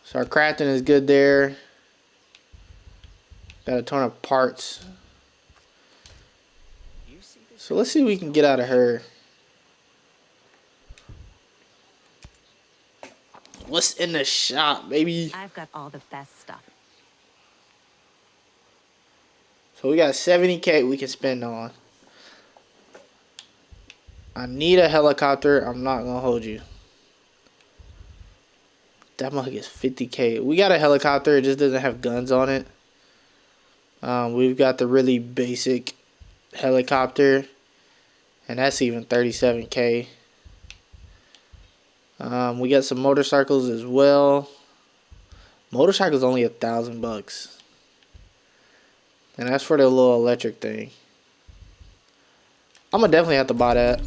S2: So our crafting is good there. Got a ton of parts. So let's see what we can get out of her. What's in the shop, baby?
S10: I've got all the best stuff.
S2: So we got 70K we can spend on. I need a helicopter. I'm not gonna hold you. That mug is 50K. We got a helicopter. It just doesn't have guns on it. We've got the really basic helicopter, and that's even 37K. We got some motorcycles as well. Motorcycles only $1,000, and that's for the little electric thing. I'm gonna definitely have to buy that.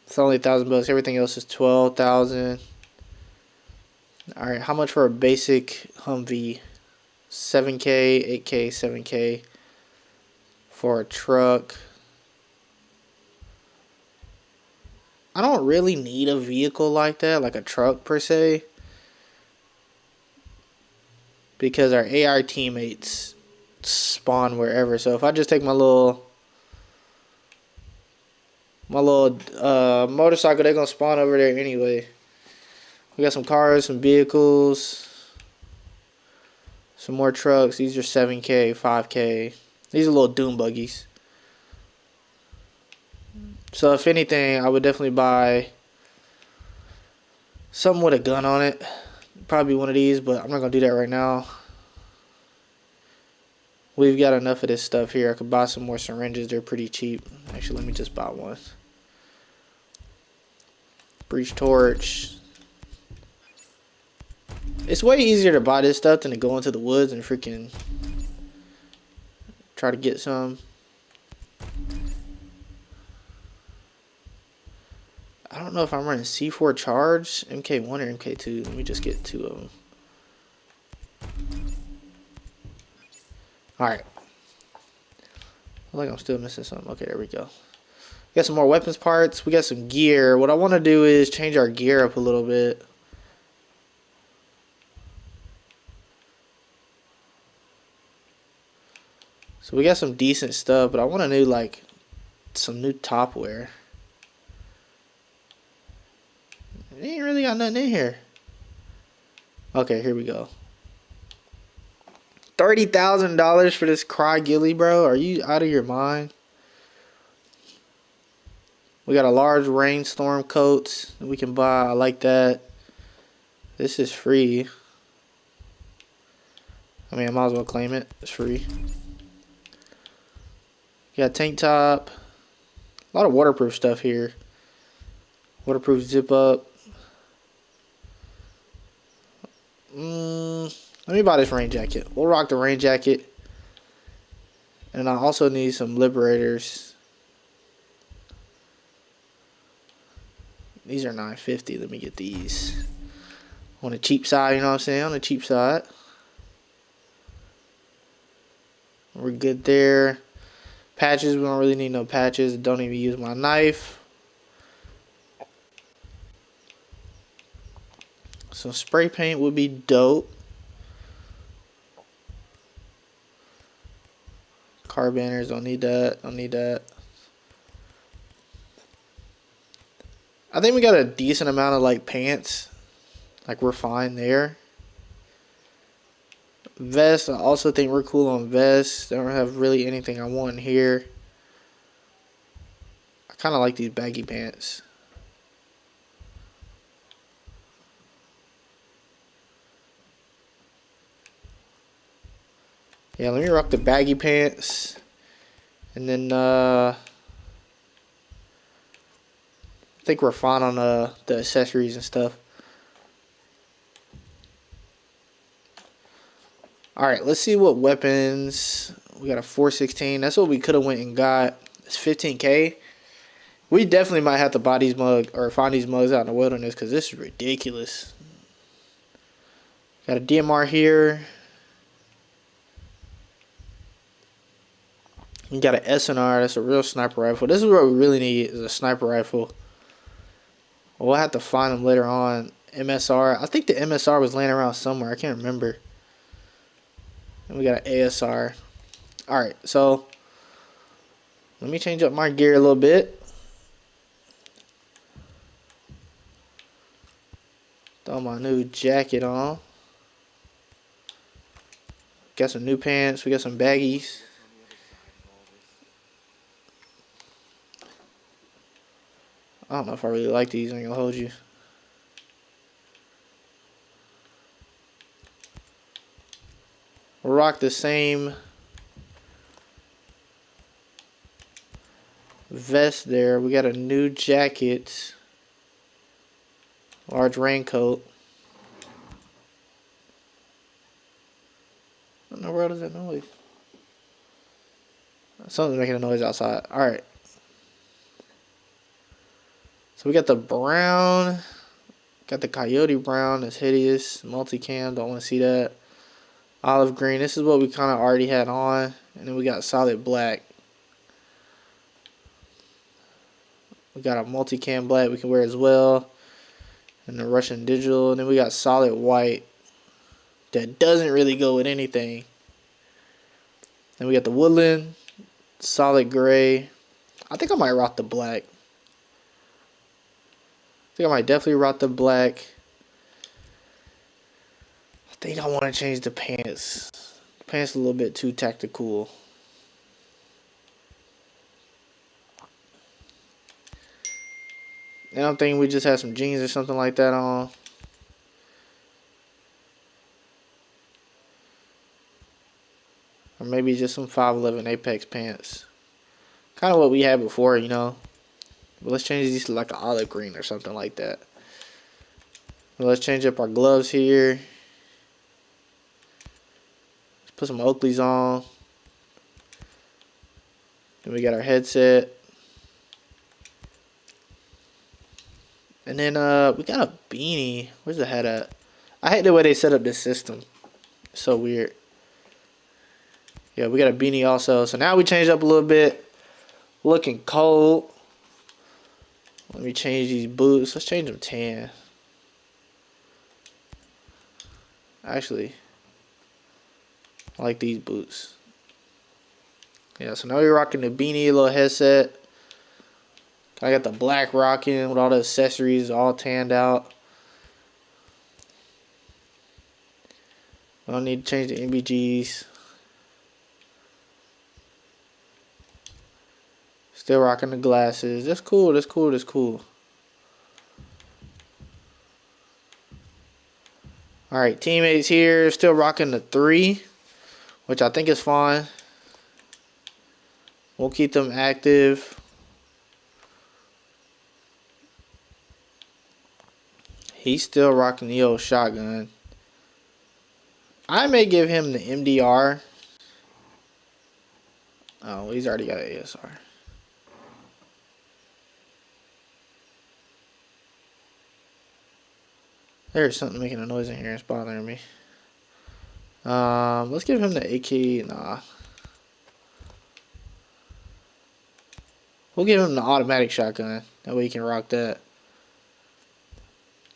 S2: It's only $1,000. Everything else is 12,000. All right, how much for a basic Humvee? 7K, 8K, 7K for a truck. I don't really need a vehicle like that, like a truck per se, because our AR teammates spawn wherever. So if I just take my little motorcycle, they're gonna spawn over there anyway. We got some cars, some vehicles, some more trucks. These are 7K, 5K. These are little doom buggies. So if anything, I would definitely buy something with a gun on it. Probably one of these, but I'm not gonna do that right now. We've got enough of this stuff here. I could buy some more syringes. They're pretty cheap. Actually, let me just buy one. Breach torch. It's way easier to buy this stuff than to go into the woods and freaking try to get some. I don't know if I'm running C4 charge, MK1 or MK2. Let me just get 2 of them. Alright. I feel like I'm still missing something. Okay, there we go. We got some more weapons parts. We got some gear. What I want to do is change our gear up a little bit. So we got some decent stuff, but I want to do like some new top wear. It ain't really got nothing in here. Okay, here we go. $30,000 for this Cry Ghillie, bro. Are you out of your mind? We got a large rainstorm coat that we can buy. I like that. This is free. I mean, I might as well claim it. It's free. Got a tank top. A lot of waterproof stuff here. Waterproof zip up. Let me buy this rain jacket. We'll rock the rain jacket. And I also need some liberators. These are $9.50. Let me get these. On the cheap side, you know what I'm saying? On the cheap side. We're good there. Patches, we don't really need no patches. Don't even use my knife. So spray paint would be dope. Car banners, don't need that. Don't need that. I think we got a decent amount of like pants. Like we're fine there. Vest, I also think we're cool on vests. Don't have really anything I want here. I kind of like these baggy pants. Yeah, let me rock the baggy pants. And then I think we're fine on the accessories and stuff. Alright, let's see what weapons. We got a 416. That's what we could have went and got. It's 15K. We definitely might have to buy these mugs or find these mugs out in the wilderness because this is ridiculous. Got a DMR here. We got an SNR. That's a real sniper rifle. This is what we really need is a sniper rifle. We'll have to find them later on. MSR. I think the MSR was laying around somewhere. I can't remember. And we got an ASR. Alright, so let me change up my gear a little bit. Throw my new jacket on. Got some new pants. We got some baggies. I don't know if I really like these. I'm gonna hold you. We'll rock the same vest there. We got a new jacket. Large raincoat. What in the world is that noise? Something's making a noise outside. Alright. So we got the brown. Got the coyote brown. It's hideous. Multicam. Don't want to see that. Olive green. This is what we kind of already had on. And then we got solid black. We got a multicam black we can wear as well. And the Russian digital. And then we got solid white. That doesn't really go with anything. Then we got the woodland. Solid gray. I think I might rock the black. I think I might definitely rock the black. I think I want to change the pants. The pants a little bit too tactical. And I'm thinking we just have some jeans or something like that on. Or maybe just some 511 Apex pants. Kind of what we had before, you know. But let's change these to like an olive green or something like that. Well, let's change up our gloves here. Let's put some Oakleys on. Then we got our headset. And then we got a beanie. Where's the head at? I hate the way they set up this system. It's so weird. Yeah, we got a beanie also. So now we changed up a little bit. Looking cold. Let me change these boots. Let's change them tan. Actually, I like these boots. Yeah, so now we're rocking the beanie, a little headset. I got the black rocking with all the accessories all tanned out. I don't need to change the MBGs. Still rocking the glasses. That's cool, that's cool, that's cool. Alright, teammates here. Still rocking the 3, which I think is fine. We'll keep them active. He's still rocking the old shotgun. I may give him the MDR. Oh, he's already got an ASR. There's something making a noise in here. It's bothering me. Let's give him the AK. Nah. We'll give him the automatic shotgun. That way he can rock that.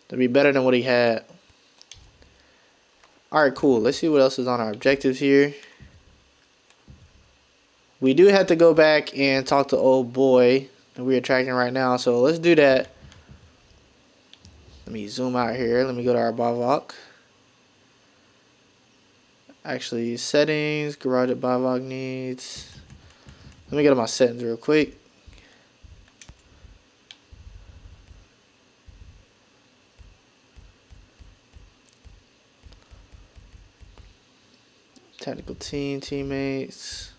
S2: That'd be better than what he had. Alright, cool. Let's see what else is on our objectives here. We do have to go back and talk to old boy that we are tracking right now. So let's do that. Let me zoom out here. Let me go to our Bivouac. Actually, settings, garage at Bivouac needs. Let me go to my settings real quick. Tactical team, teammates.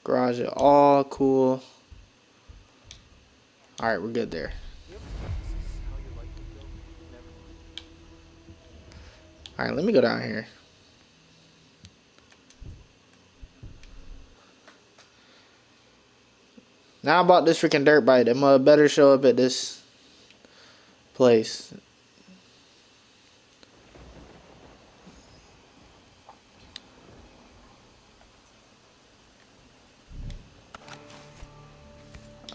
S2: Garage at all, cool. Alright, we're good there. Alright, let me go down here. Now about this freaking dirt bike. That mother better show up at this place.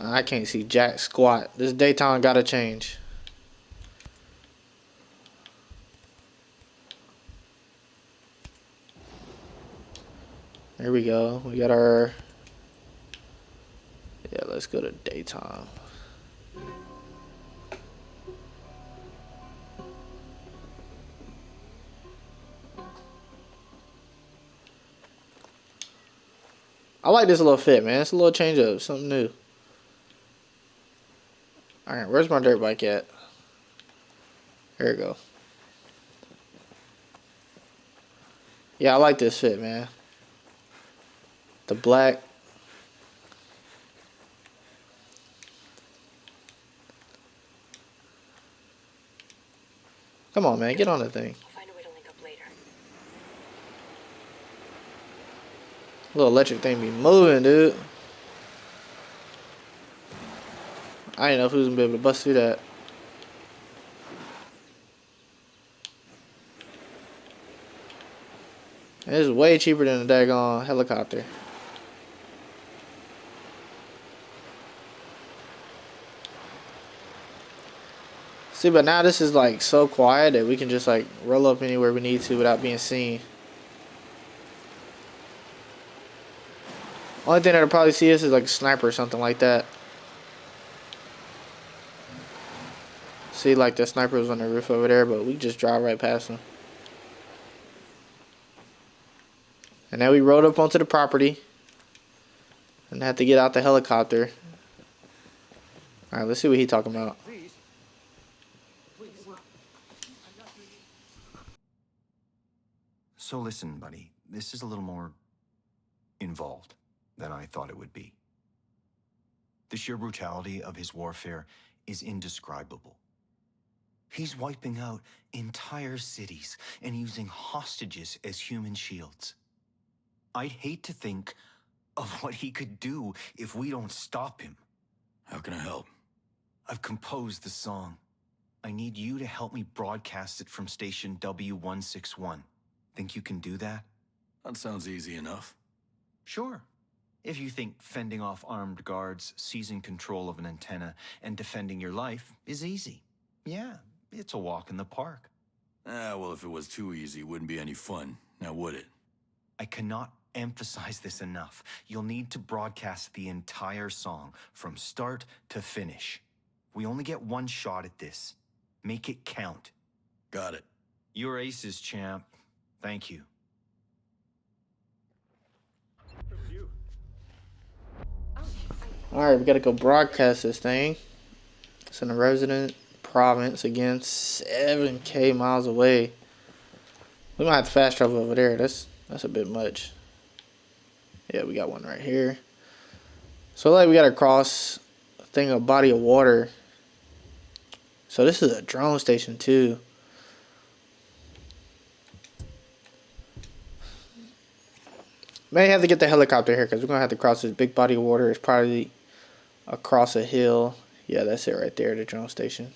S2: I can't see jack squat. This daytime gotta change. There we go. We got our... Yeah, let's go to daytime. I like this little fit, man. It's a little change up. Something new. Alright, where's my dirt bike at? There we go. Yeah, I like this fit, man. The black. Come on, man. Get on the thing.
S3: I'll find a way to link up later.
S2: Little electric thing be moving, dude. I didn't know if he was gonna be able to bust through that. And it's way cheaper than a daggone helicopter. See, but now this is like so quiet that we can just like roll up anywhere we need to without being seen. Only thing that'll probably see us is like a sniper or something like that. See, like the sniper was on the roof over there, but we just drive right past him. And now we rode up onto the property and had to get out the helicopter. Alright, let's see what he's talking about.
S8: So listen, buddy, this is a little more involved than I thought it would be. The sheer brutality of his warfare is indescribable. He's wiping out entire cities and using hostages as human shields. I'd hate to think of what he could do if we don't stop him.
S6: How can I help?
S8: I've composed the song. I need you to help me broadcast it from station W161. Think you can do that?
S6: That sounds easy enough.
S8: Sure. If you think fending off armed guards, seizing control of an antenna, and defending your life is easy. Yeah, it's a walk in the park.
S6: Well, if it was too easy, it wouldn't be any fun, now would it?
S8: I cannot emphasize this enough. You'll need to broadcast the entire song, from start to finish. We only get one shot at this. Make it count.
S6: Got it.
S8: You're aces, champ. Thank you.
S2: Alright, we gotta go broadcast this thing. It's in a resident province, again, 7K miles away. We might have to fast travel over there. That's a bit much. Yeah, we got one right here. So like we gotta cross a thing, a body of water. So this is a drone station too. May have to get the helicopter here because we're gonna have to cross this big body of water. It's probably across a hill. Yeah, that's it right there, the drone station.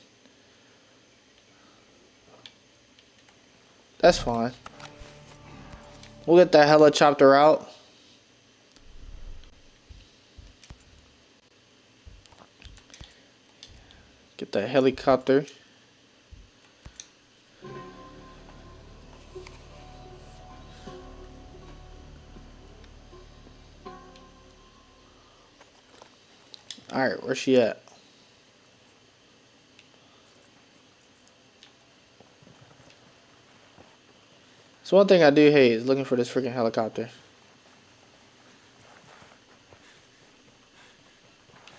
S2: That's fine. We'll get that helicopter out. Get that helicopter. Alright, where's she at? So one thing I do hate is looking for this freaking helicopter.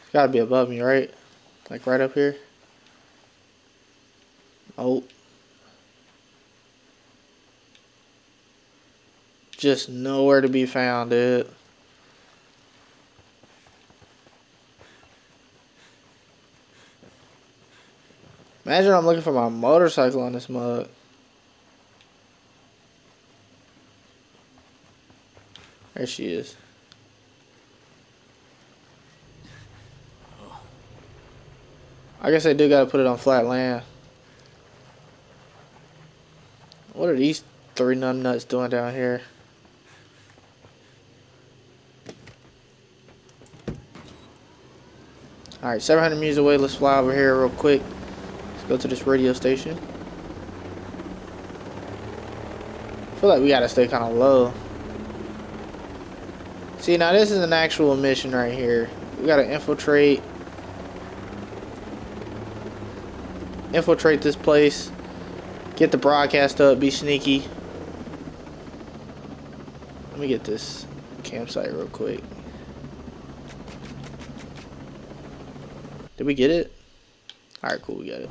S2: It's gotta be above me, right? Like right up here. Oh. Just nowhere to be found, dude. Imagine I'm looking for my motorcycle on this mug. There she is. I guess I do gotta put it on flat land. What are these three numbnuts doing down here? Alright, 700 meters away. Let's fly over here real quick. Let's go to this radio station. I feel like we gotta stay kind of low. See, now this is an actual mission right here. We gotta infiltrate this place. Get the broadcast up. Be sneaky. Let me get this campsite real quick. Did we get it? Alright, cool, we got it.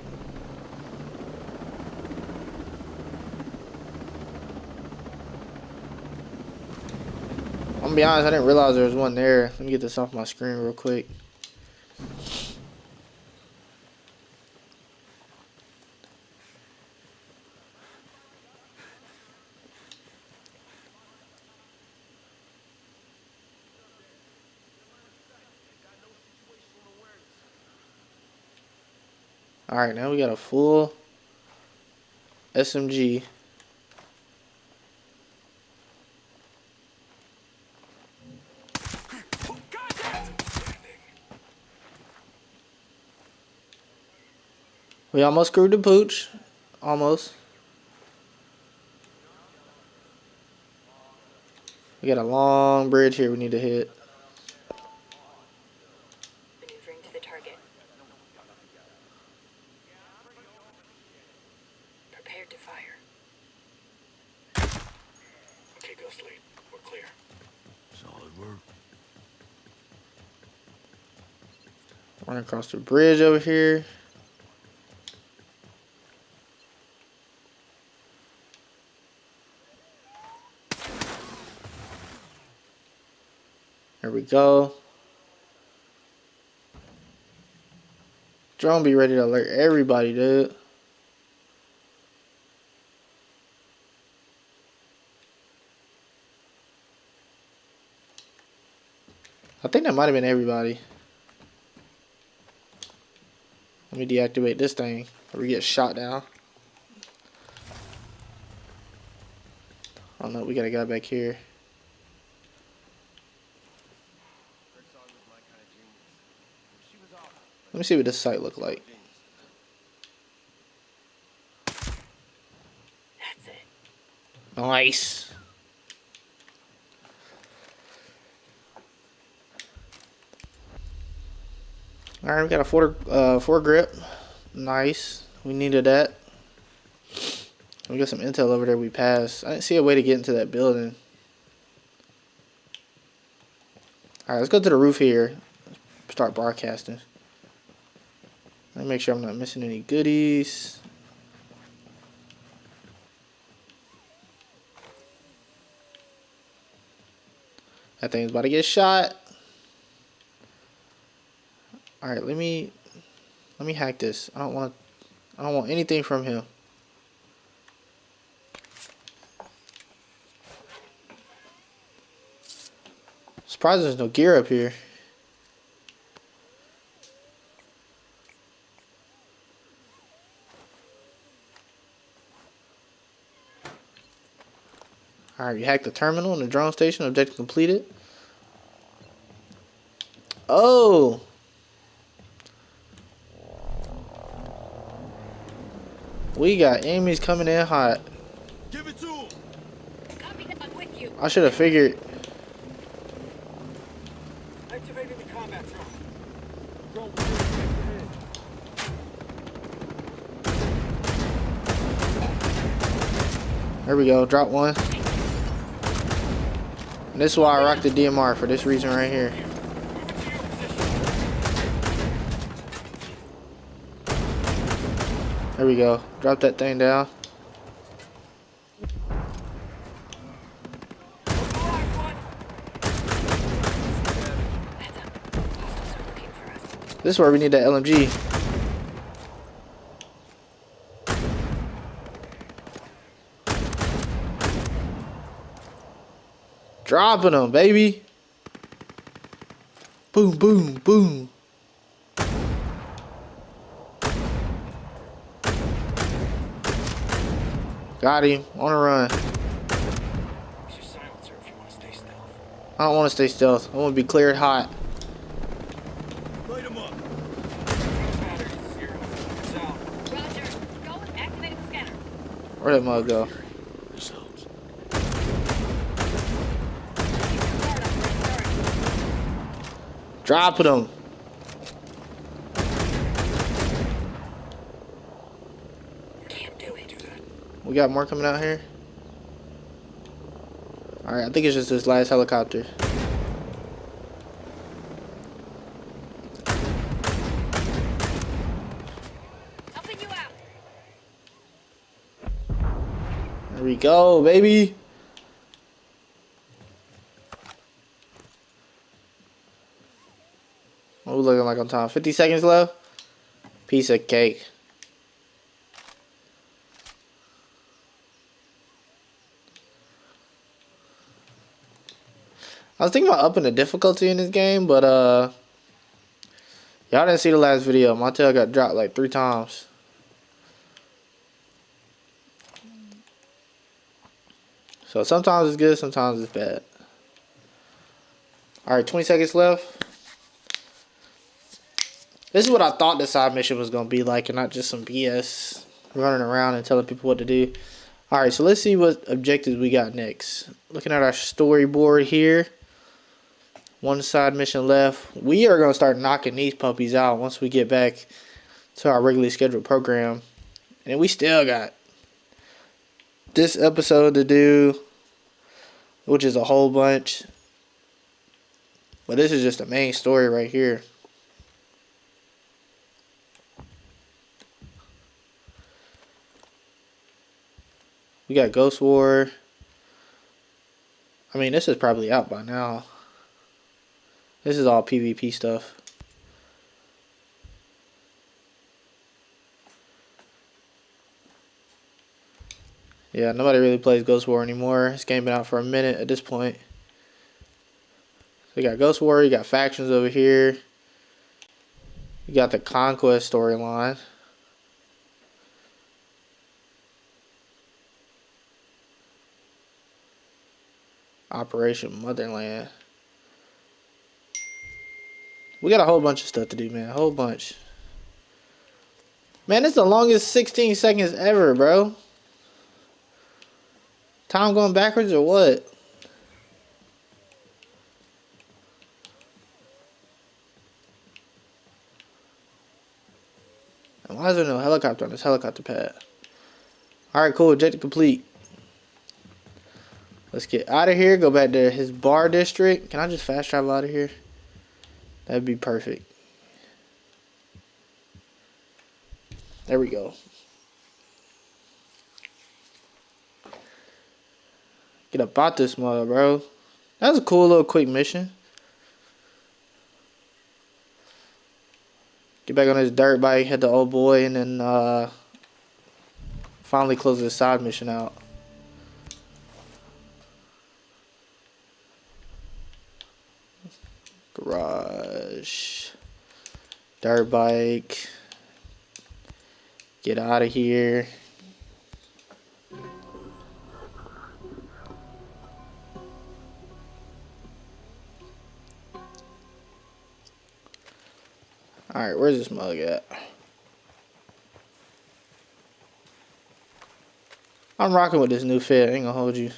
S2: I'm gonna be honest, I didn't realize there was one there. Let me get this off my screen real quick. Alright, now we got a full SMG. We almost screwed the pooch. Almost. We got a long bridge here we need to hit.
S3: Maneuvering to the target. Prepared to fire.
S6: Okay, Ghost Lead. We're clear. Solid work.
S2: Run across the bridge over here. There we go. Drone be ready to alert everybody, dude. I think that might have been everybody. Let me deactivate this thing or we get shot down. Oh no, we got a guy back here. Let me see what this site look like.
S3: That's it.
S2: Nice. Alright, we got a foregrip. Nice. We needed that. We got some intel over there we passed. I didn't see a way to get into that building. Alright, let's go to the roof here. Start broadcasting. Let me make sure I'm not missing any goodies. That thing's about to get shot. Alright, let me hack this. I don't want anything from him. Surprised there's no gear up here. Alright, you hacked the terminal in the drone station. Objective completed. Oh! We got enemies coming in hot.
S6: Give it to him.
S3: Copy that. I'm with you.
S2: I should have figured.
S4: Activating the combat drone.
S2: There we go. Drop one. And this is why I rock the DMR, for this reason right here. There we go. Drop that thing down. This is where we need that LMG. Dropping them, baby. Boom, boom, boom. Got him. On a run.
S4: Use your silencer if you want to stay stealth.
S2: I don't want to stay stealth. I want to be cleared hot.
S6: Light him up.
S4: Battery 0. It's out.
S3: Roger. Go and activate the scanner.
S2: Where'd that mug go?
S6: Yourselves.
S2: Dropping them.
S4: Can't do it. Do that.
S2: We got more coming out here. Alright, I think it's just this last helicopter.
S3: Helping you out.
S2: There we go, baby. What we looking like on time? 50 seconds left? Piece of cake. I was thinking about upping the difficulty in this game, but y'all didn't see the last video. My tail got dropped like 3 times. So sometimes it's good, sometimes it's bad. Alright, 20 seconds left. This is what I thought the side mission was going to be like, and not just some BS running around and telling people what to do. Alright, so let's see what objectives we got next. Looking at our storyboard here. 1 side mission left. We are going to start knocking these puppies out once we get back to our regularly scheduled program. And we still got this episode to do, which is a whole bunch. But this is just the main story right here. We got Ghost War. I mean, this is probably out by now. This is all PvP stuff. Yeah, nobody really plays Ghost War anymore. This game been out for a minute at this point. So you got Ghost War, you got factions over here. You got the Conquest storyline. Operation Motherland. We got a whole bunch of stuff to do, man. A whole bunch. Man, this is the longest 16 seconds ever, bro. Time going backwards or what? And why is there no helicopter on this helicopter pad? Alright, cool. Objective complete. Let's get out of here. Go back to his bar district. Can I just fast travel out of here? That'd be perfect. There we go. Get up out this mother, bro. That was a cool little quick mission. Get back on his dirt bike, hit the old boy, and then finally close this side mission out. Garage. Dirt bike. Get out of here. Alright, where's this mug at? I'm rocking with this new fit. I ain't gonna hold you.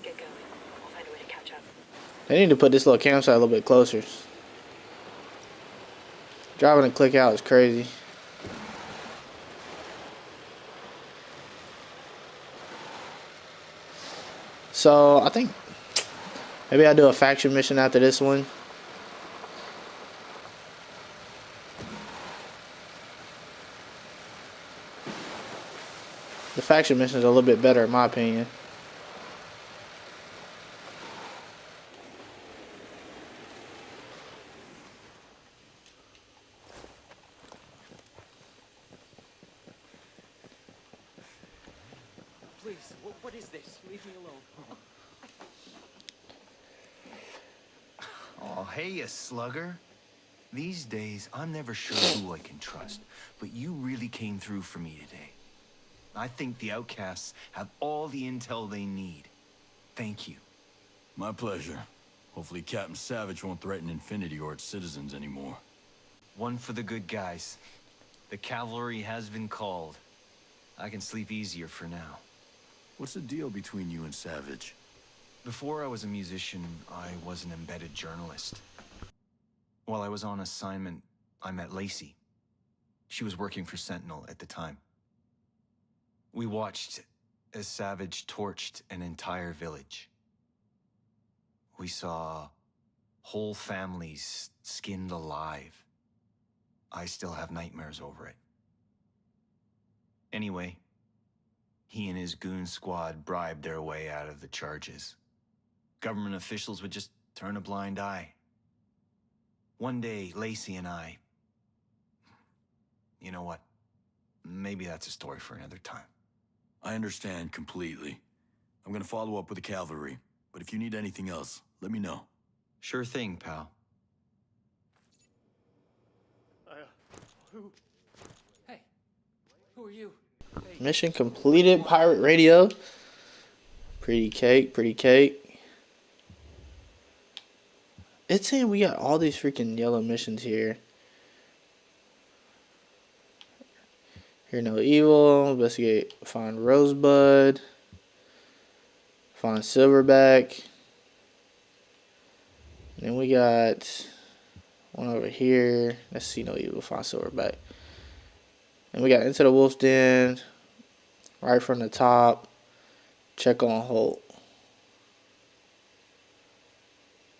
S3: Get going. We'll find a way to catch up.
S2: They need to put this little campsite a little bit closer. Driving a click out is crazy. So, I think maybe I'll do a faction mission after this one. The faction mission is a little bit better in my opinion.
S4: Please, what is this? Leave me alone.
S8: Oh, hey, you slugger. These days, I'm never sure who I can trust, but you really came through for me today. I think the outcasts have all the intel they need. Thank you.
S6: My pleasure. Hopefully Captain Savage won't threaten Infinity or its citizens anymore.
S8: One for the good guys. The cavalry has been called. I can sleep easier for now.
S6: What's the deal between you and Savage?
S8: Before I was a musician, I was an embedded journalist. While I was on assignment, I met Lacey. She was working for Sentinel at the time. We watched as Savage torched an entire village. We saw whole families skinned alive. I still have nightmares over it. Anyway, he and his goon squad bribed their way out of the charges. Government officials would just turn a blind eye. One day, Lacey and I... You know what? Maybe that's a story for another time.
S6: I understand completely. I'm gonna follow up with the cavalry, but if you need anything else, let me know.
S8: Sure thing, pal.
S4: Who? Hey, who are you?
S2: Mission completed. Pirate radio. Pretty cake. Pretty cake. It's saying we got all these freaking yellow missions here. Hear no evil. Investigate. Find Rosebud. Find Silverback. And then we got one over here. Let's see no evil. Find Silverback. And we got Into the Wolf's Den. Right from the top. Check on Holt.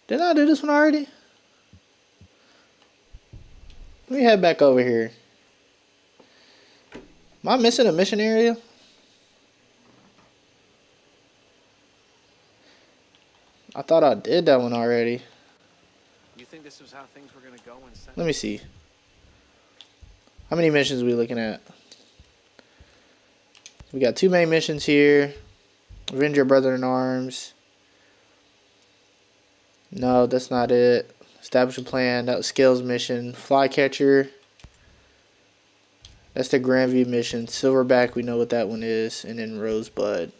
S2: Didn't I do this one already? Let me head back over here. Am I missing a mission area? I thought I did that one already.
S1: You think this was how things were gonna go when
S2: Let me see. How many missions are we looking at? We got 2 main missions here. Avenge your brother in arms. No, that's not it. Establish a plan. That was Scales mission. Flycatcher. That's the Grandview mission. Silverback, we know what that one is. And then Rosebud.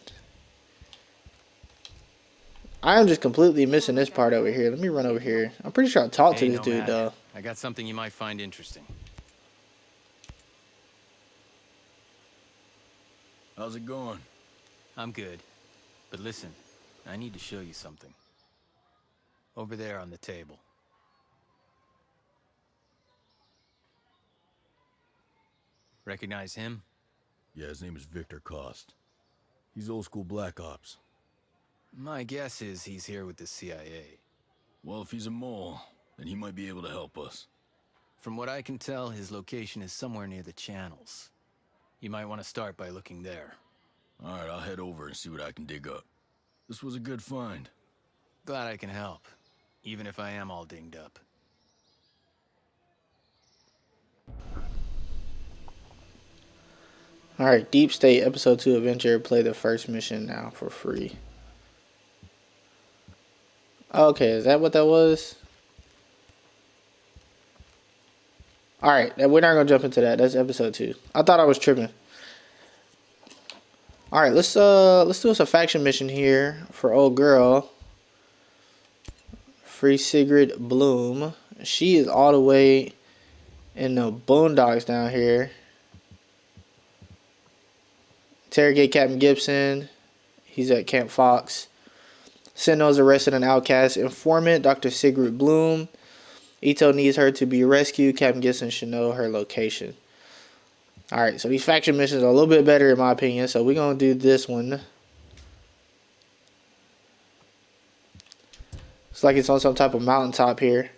S2: I am just completely missing this part over here. Let me run over here. I'm pretty sure I talked to this dude, though.
S10: I got something you might find interesting.
S6: How's it going?
S10: I'm good. But listen, I need to show you something. Over there on the table. Recognize him?
S6: Yeah, his name is Victor Cost. He's old school Black Ops.
S10: My guess is he's here with the CIA.
S6: Well, if he's a mole, then he might be able to help us.
S10: From what I can tell, his location is somewhere near the channels. You might want to start by looking there.
S6: Alright, I'll head over and see what I can dig up. This was a good find.
S10: Glad I can help, even if I am all dinged up.
S2: Alright, Deep State Episode 2 Adventure. Play the first mission now for free. Okay, is that what that was? Alright, we're not going to jump into that. That's Episode 2. I thought I was tripping. Alright, let's do us a faction mission here for old girl. Free Sigrid Bloom. She is all the way in the boondocks down here. Interrogate Captain Gibson. He's at Camp Fox. Sentinels arrested an outcast informant, Dr. Sigrid Bloom. Ito needs her to be rescued. Captain Gibson should know her location. Alright, so these faction missions are a little bit better in my opinion. So we're going to do this one. It's like it's on some type of mountaintop here.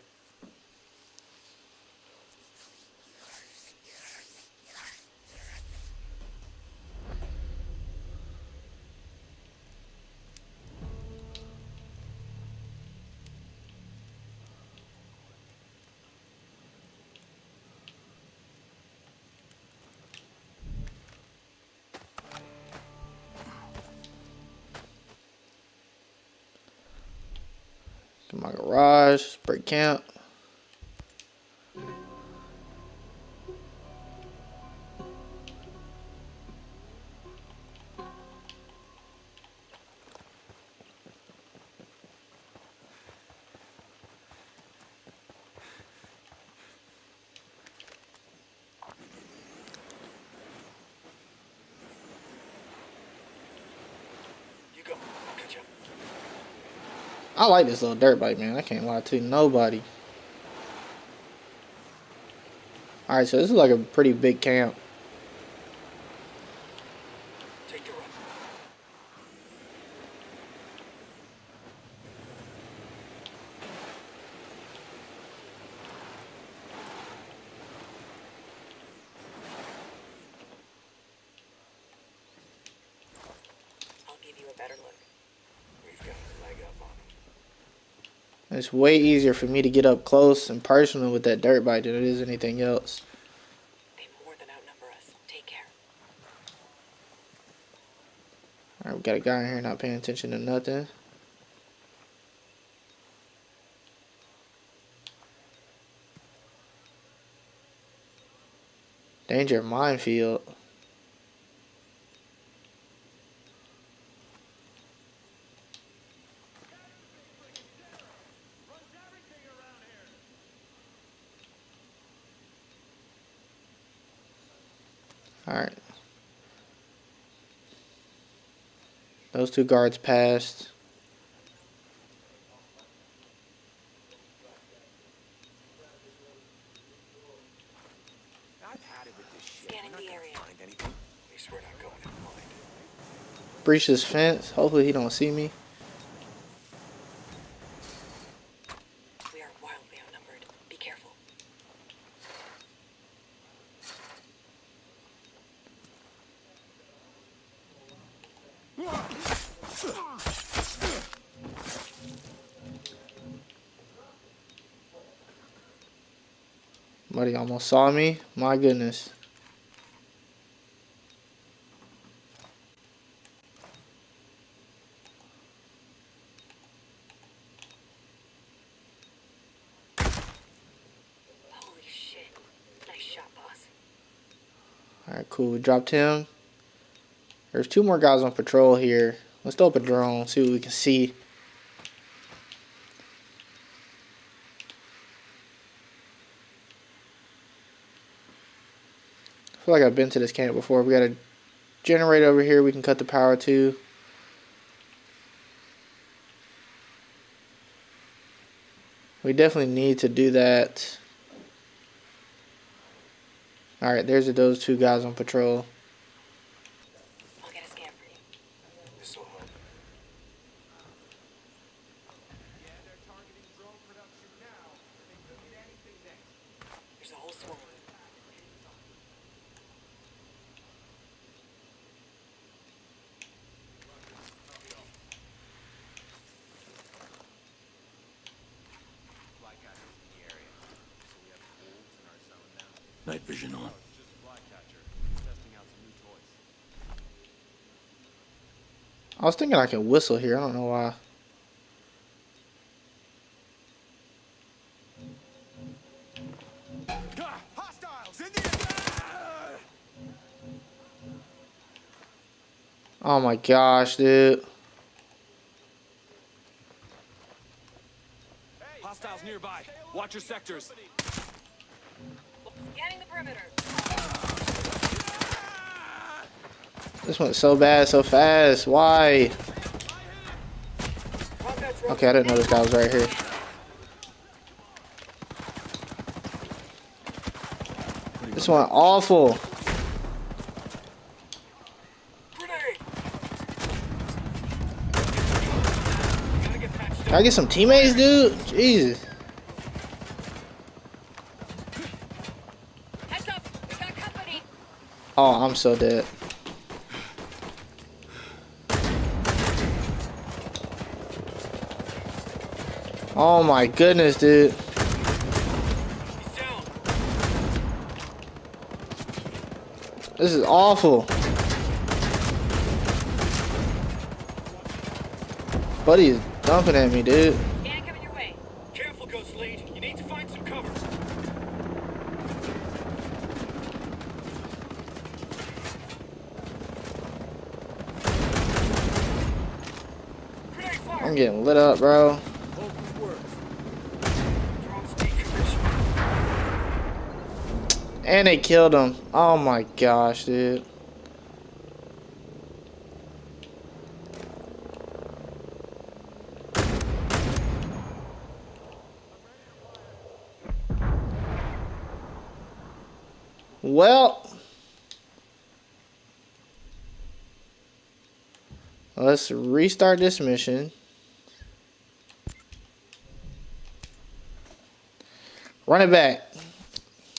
S2: To my garage, break camp. I like this little dirt bike, man. I can't lie to nobody. Alright, so this is like a pretty big camp.
S11: I'll give you a better look. We've got a leg up on them.
S2: It's way easier for me to get up close and personal with that dirt bike than it is anything else.
S11: They more than outnumber us. Take care.
S2: Alright, we got a guy in here not paying attention to nothing. Danger minefield. Alright. Those two guards passed.
S4: I've had it with this shit.
S11: Scanning
S4: We're not
S11: the
S4: gonna
S11: area.
S4: find anything. At least we're not going in blind.
S2: Breach this fence. Hopefully he don't see me.
S11: We are wildly outnumbered. Be careful.
S2: Buddy almost saw me. My goodness.
S11: Holy shit. Nice shot, boss.
S2: Alright, cool. We dropped him. There's two more guys on patrol here. Let's throw up a drone, see what we can see. I feel like I've been to this camp before. We got a generator over here we can cut the power to. We definitely need to do that. Alright, there's those two guys on patrol.
S11: I'll get a scan for you.
S4: This will help.
S11: There's a whole swarm.
S6: Night vision on.
S2: I was thinking I could whistle here. I don't know why.
S4: Hostiles in the
S2: Oh my gosh, dude.
S4: Hostiles nearby. Watch your sectors.
S3: Scanning the perimeter.
S2: This went so bad, so fast. Why? Okay, I didn't know this guy was right here. This went awful. Can I get some teammates, dude? Jesus.
S3: Heads up, we got company.
S2: Oh, I'm so dead. Oh my goodness, dude. This is awful. Buddy is dumping at me, dude.
S3: Scan coming your way.
S4: Careful, Ghost Lead. You need to find some cover. Grenade fire.
S2: I'm getting lit up, bro. And they killed him. Oh my gosh, dude. Well, let's restart this mission. Run it back.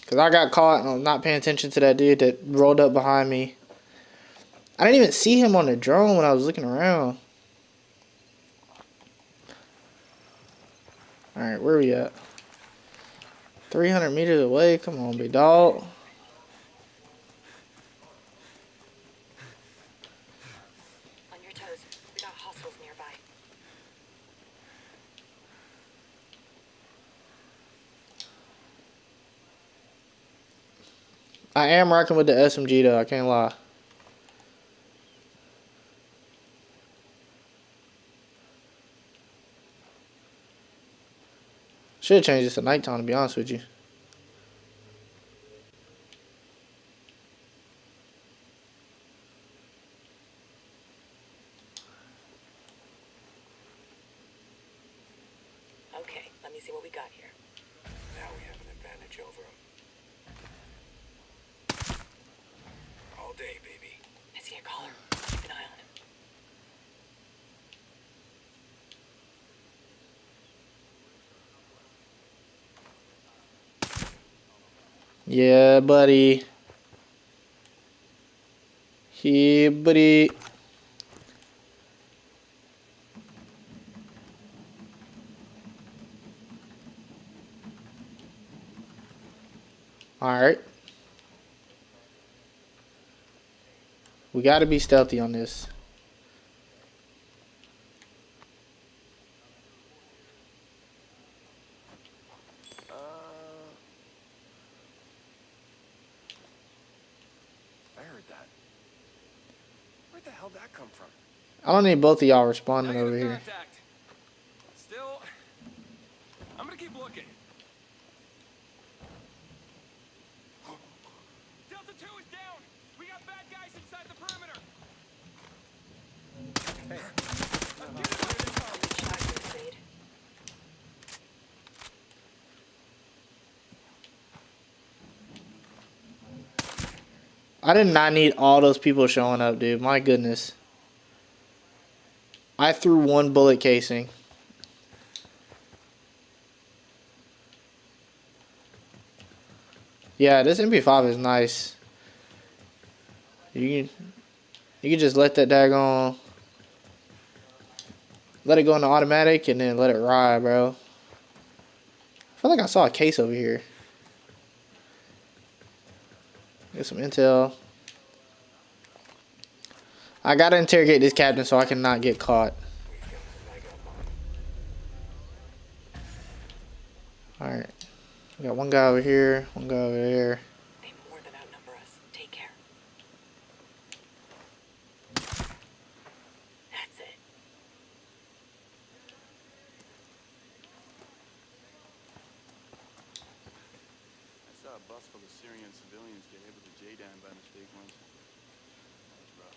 S2: Because I got caught and I'm not paying attention to that dude that rolled up behind me. I didn't even see him on the drone when I was looking around. Alright, where are we at? 300 meters away? Come on, big dog.
S3: On your toes. We got hostiles nearby.
S2: I am rocking with the SMG though, I can't lie. Should have changed this to nighttime, to be honest with you.
S11: Okay, let me see what we got here. Now we have an advantage over them. All day, baby.
S3: I see a caller. Keep an eye on him.
S2: Yeah, buddy. Yeah, buddy. Alright. We gotta be stealthy on this.
S4: I heard that. Where the hell did that come from?
S2: I don't need both of y'all responding
S4: Negative
S2: over here.
S4: contact. Still, I'm gonna keep looking. Delta 2 is down. We got bad guys inside the perimeter. Hey,
S2: I did not need all those people showing up, dude. My goodness. I threw one bullet casing. Yeah, this MP5 is nice. You can just let that daggone, let it go into automatic and then let it ride, bro. I feel like I saw a case over here. Get some intel. I gotta interrogate this captain so I cannot get caught. Alright. We got one guy over here, one guy over there.
S11: They more than outnumber us. Take care. That's it.
S4: a bus full of Syrian civilians get hit with a J-Dan by mistake once. That was rough.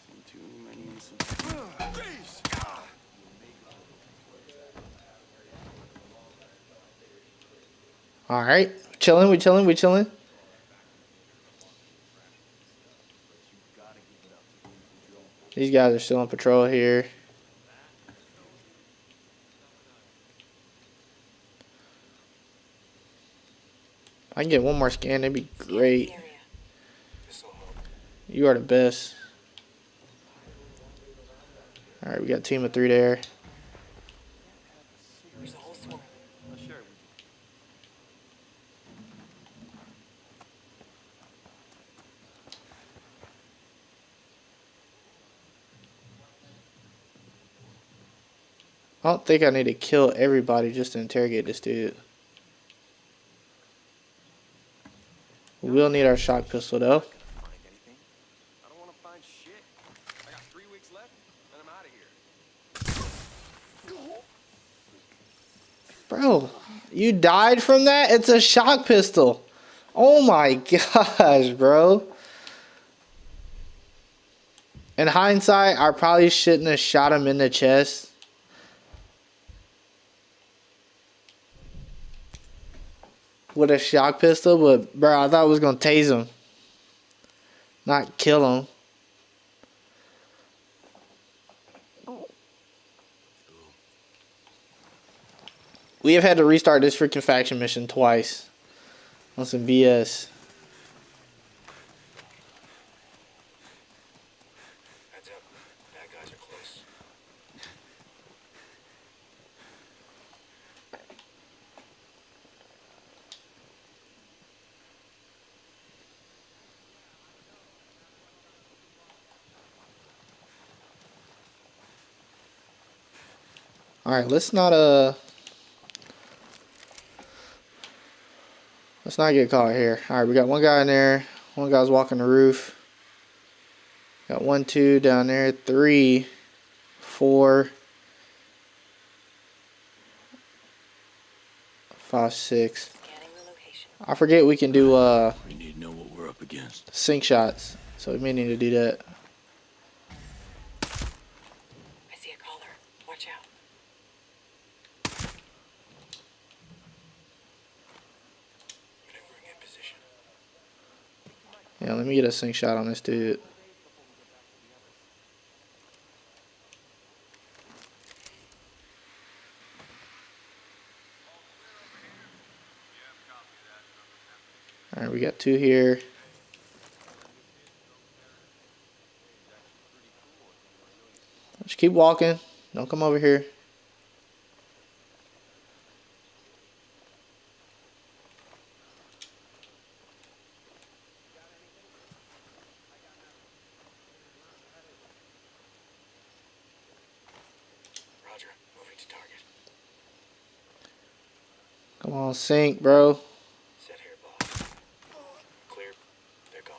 S4: Seen too many innocent... Jeez!
S2: All right, chilling. We chilling. We chilling. These guys are still on patrol here. I can get one more scan. That'd be great. You are the best. All right, we got a team of 3 there.
S11: There's a whole swarm.
S4: I'll share it with you.
S2: I don't think I need to kill everybody just to interrogate this dude. We will need our shock pistol though.
S4: Find anything? I don't want to find shit. I got 3 weeks left, and I'm out of here.
S2: Bro, you died from that? It's a shock pistol. Oh my gosh, bro. In hindsight, I probably shouldn't have shot him in the chest. With a shock pistol, but bro, I thought I was gonna tase him, not kill him. We have had to restart this freaking faction mission twice on some BS.
S11: Heads up. Bad guys are close.
S2: All right, let's not get caught here. All right, we got one guy in there. One guy's walking the roof. Got 1, 2 down there. 3, 4, 5, 6.
S11: Scanning the location.
S2: I forget we can do
S6: We need to know what we're up against.
S2: sync shots, so we may need to do that.
S11: I see a collar. Watch out. Maneuvering in position.
S2: Yeah, let me get a sync shot on this dude. All right, we got 2 here. Just keep walking. Don't come over here.
S11: Roger. Moving to target.
S2: Come on, sync, bro.
S11: Set here, boss. Clear. They're gone.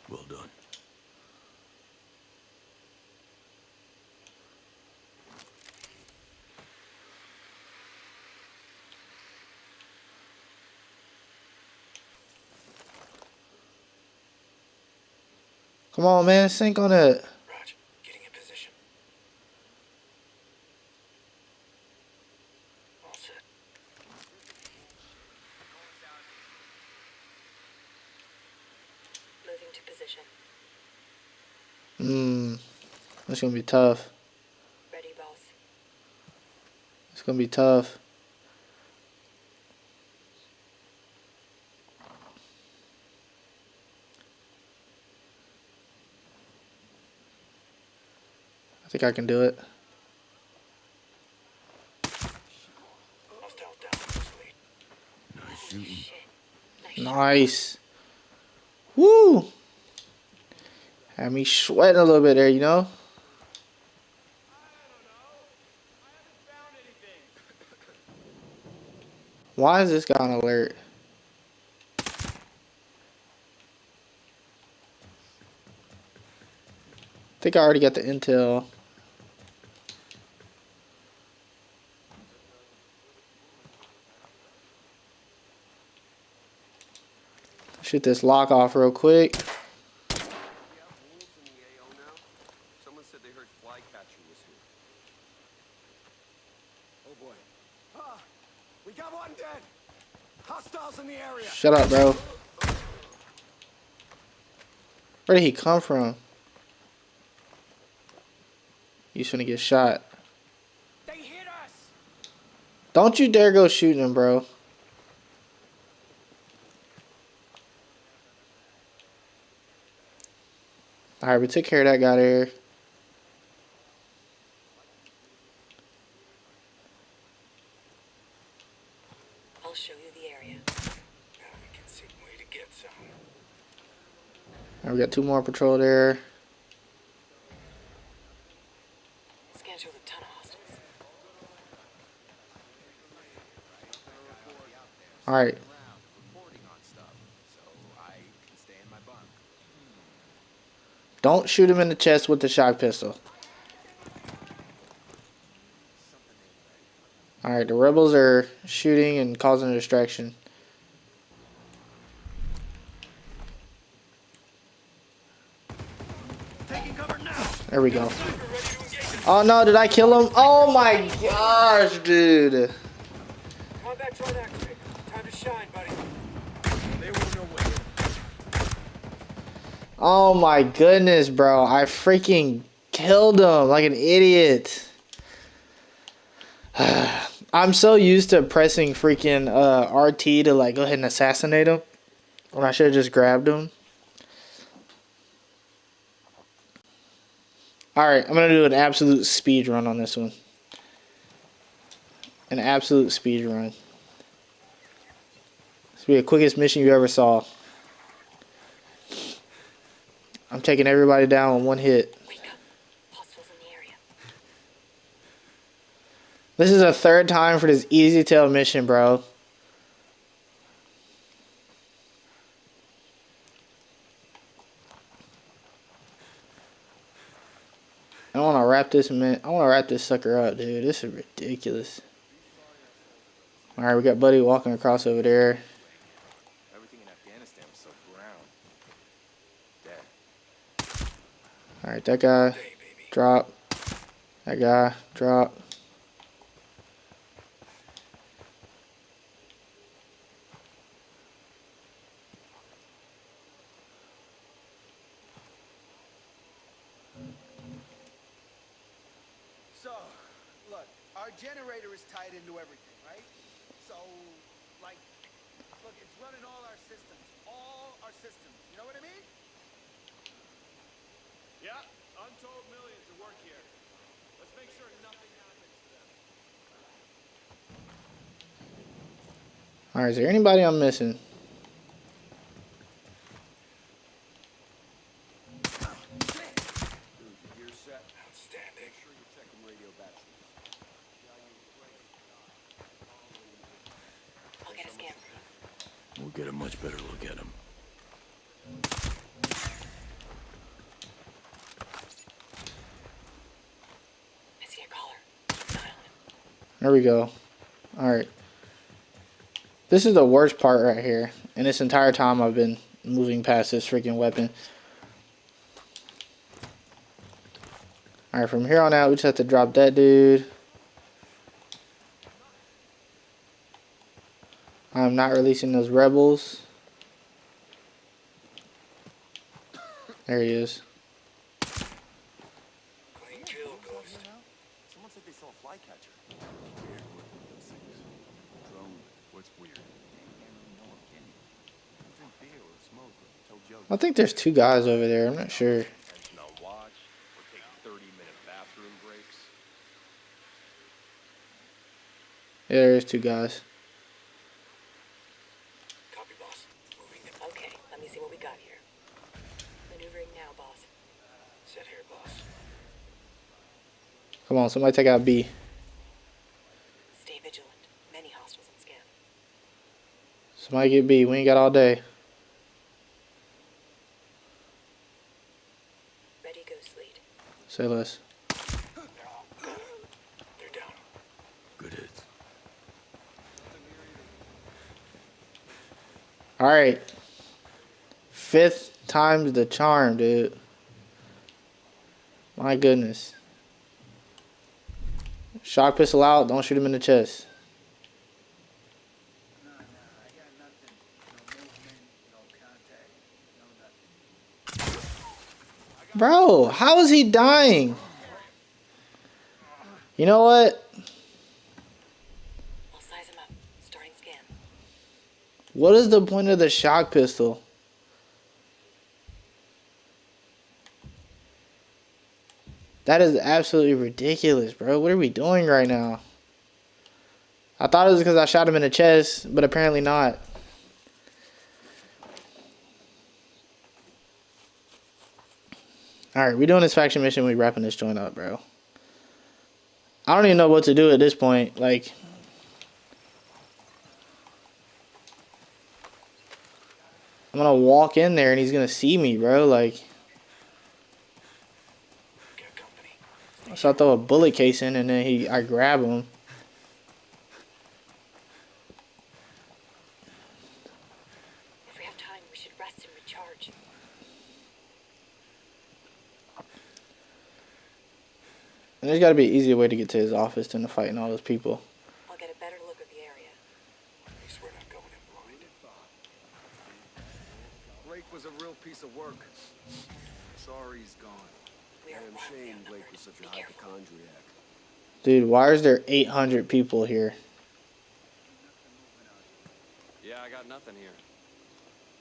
S6: Well done.
S2: Come on, man. Sync on it.
S11: Roger. Getting in position. All set. Moving to position.
S2: That's gonna be tough.
S11: Ready, boss.
S2: It's gonna be tough. I think I can do it.
S11: Hostile down. Close lead.
S6: Nice shooting.
S11: Shit.
S2: Nice. Woo! Had me sweating a little bit there, you know? Why is this guy on alert? I think I already got the intel. Shoot this lock off real quick.
S4: We have wolves in the AO now. Someone said they heard Flycatcher was here. Oh boy. Ah, we got one dead. Hostiles in the area.
S2: Shut up, bro. Where did he come from? He's gonna get shot.
S4: They hit us.
S2: Don't you dare go shooting him, bro. Alright, we took care of that guy there.
S11: I'll show you the area.
S4: Now we can see a way to get some.
S2: Alright, we got 2 more patrol there.
S11: Scan shows a ton of hostiles.
S2: Alright. Don't shoot him in the chest with the shock pistol. Alright, the rebels are shooting and causing a distraction. There we go. Oh no, did I kill him? Oh my gosh, dude.
S4: Combat drone activated. Time to shine, buddy. They won't know what.
S2: Oh my goodness, bro. I freaking killed him like an idiot. I'm so used to pressing freaking RT to like go ahead and assassinate him when I should have just grabbed him. Alright, I'm going to do an absolute speed run on this one. An absolute speed run. This will be the quickest mission you ever saw. I'm taking everybody down with one hit.
S11: Wake up. Hostiles in the area.
S2: This is the 3rd time for this easy tail mission, bro. I want to wrap this sucker up, dude. This is ridiculous. All right, we got Buddy walking across over there.
S4: Everything in Afghanistan was so brown. Dead.
S2: All right, that guy drop. That guy drop.
S12: So, look, our generator is tied into everything, right? So, like, look, it's running all our systems. All our systems. You know what I mean?
S4: Yeah, untold millions of work here. Let's make sure nothing happens to them.
S2: All right, is there anybody I'm missing?
S4: You're set. Outstanding. Make sure you're checking radio batteries.
S11: I'll get a scan.
S6: We'll get a much better look at him.
S11: I see a collar. Not on him.
S2: There we go. All right. This is the worst part right here. And this entire time I've been moving past this freaking weapon. All right, from here on out, we just have to drop that dude. I'm not releasing those rebels. There he is.
S4: Clean kill, Ghost. Someone said they saw a flycatcher. Weird working with those things. Drone. What's weird? Drink beer or smoke or tell jokes.
S2: I think there's 2 guys over there. I'm not sure.
S4: Attention on watch or take 30-minute bathroom breaks.
S2: Yeah, there's 2 guys.
S11: Copy, boss. Moving. Okay, let me see what we got here. Maneuvering now, boss.
S4: Sit here, boss.
S2: Come on, somebody take out B.
S11: Stay vigilant. Many hostiles on scan.
S2: Somebody get B. We ain't got all day.
S11: Ready, ghost lead.
S2: Say less.
S4: They're down.
S6: Good hits.
S2: All right. 5th time's the charm, dude. My goodness. Shock pistol out. Don't shoot him in the chest.
S12: No, I got nothing. No movement, no contact, no nothing.
S2: Bro, how is he dying? You know what?
S11: I'll size him up. Starting scan.
S2: What is the point of the shock pistol? That is absolutely ridiculous, bro. What are we doing right now? I thought it was because I shot him in the chest, but apparently not. Alright, we doing this faction mission. We wrapping this joint up, bro. I don't even know what to do at this point. Like, I'm gonna walk in there and he's gonna see me, bro. Like, so I throw a bullet case in and then I grab him.
S11: If we have time, we should rest and recharge.
S2: And there's gotta be an easier way to get to his office than to fighting all those people.
S11: I'll get a better look at the area.
S4: I swear not going in blind.
S12: Blake was a real piece of work. Sorry he's gone.
S11: Damn
S4: Shame Blake was such a hypochondriac.
S2: Dude, why is there 800 people here?
S4: Yeah, I got nothing here.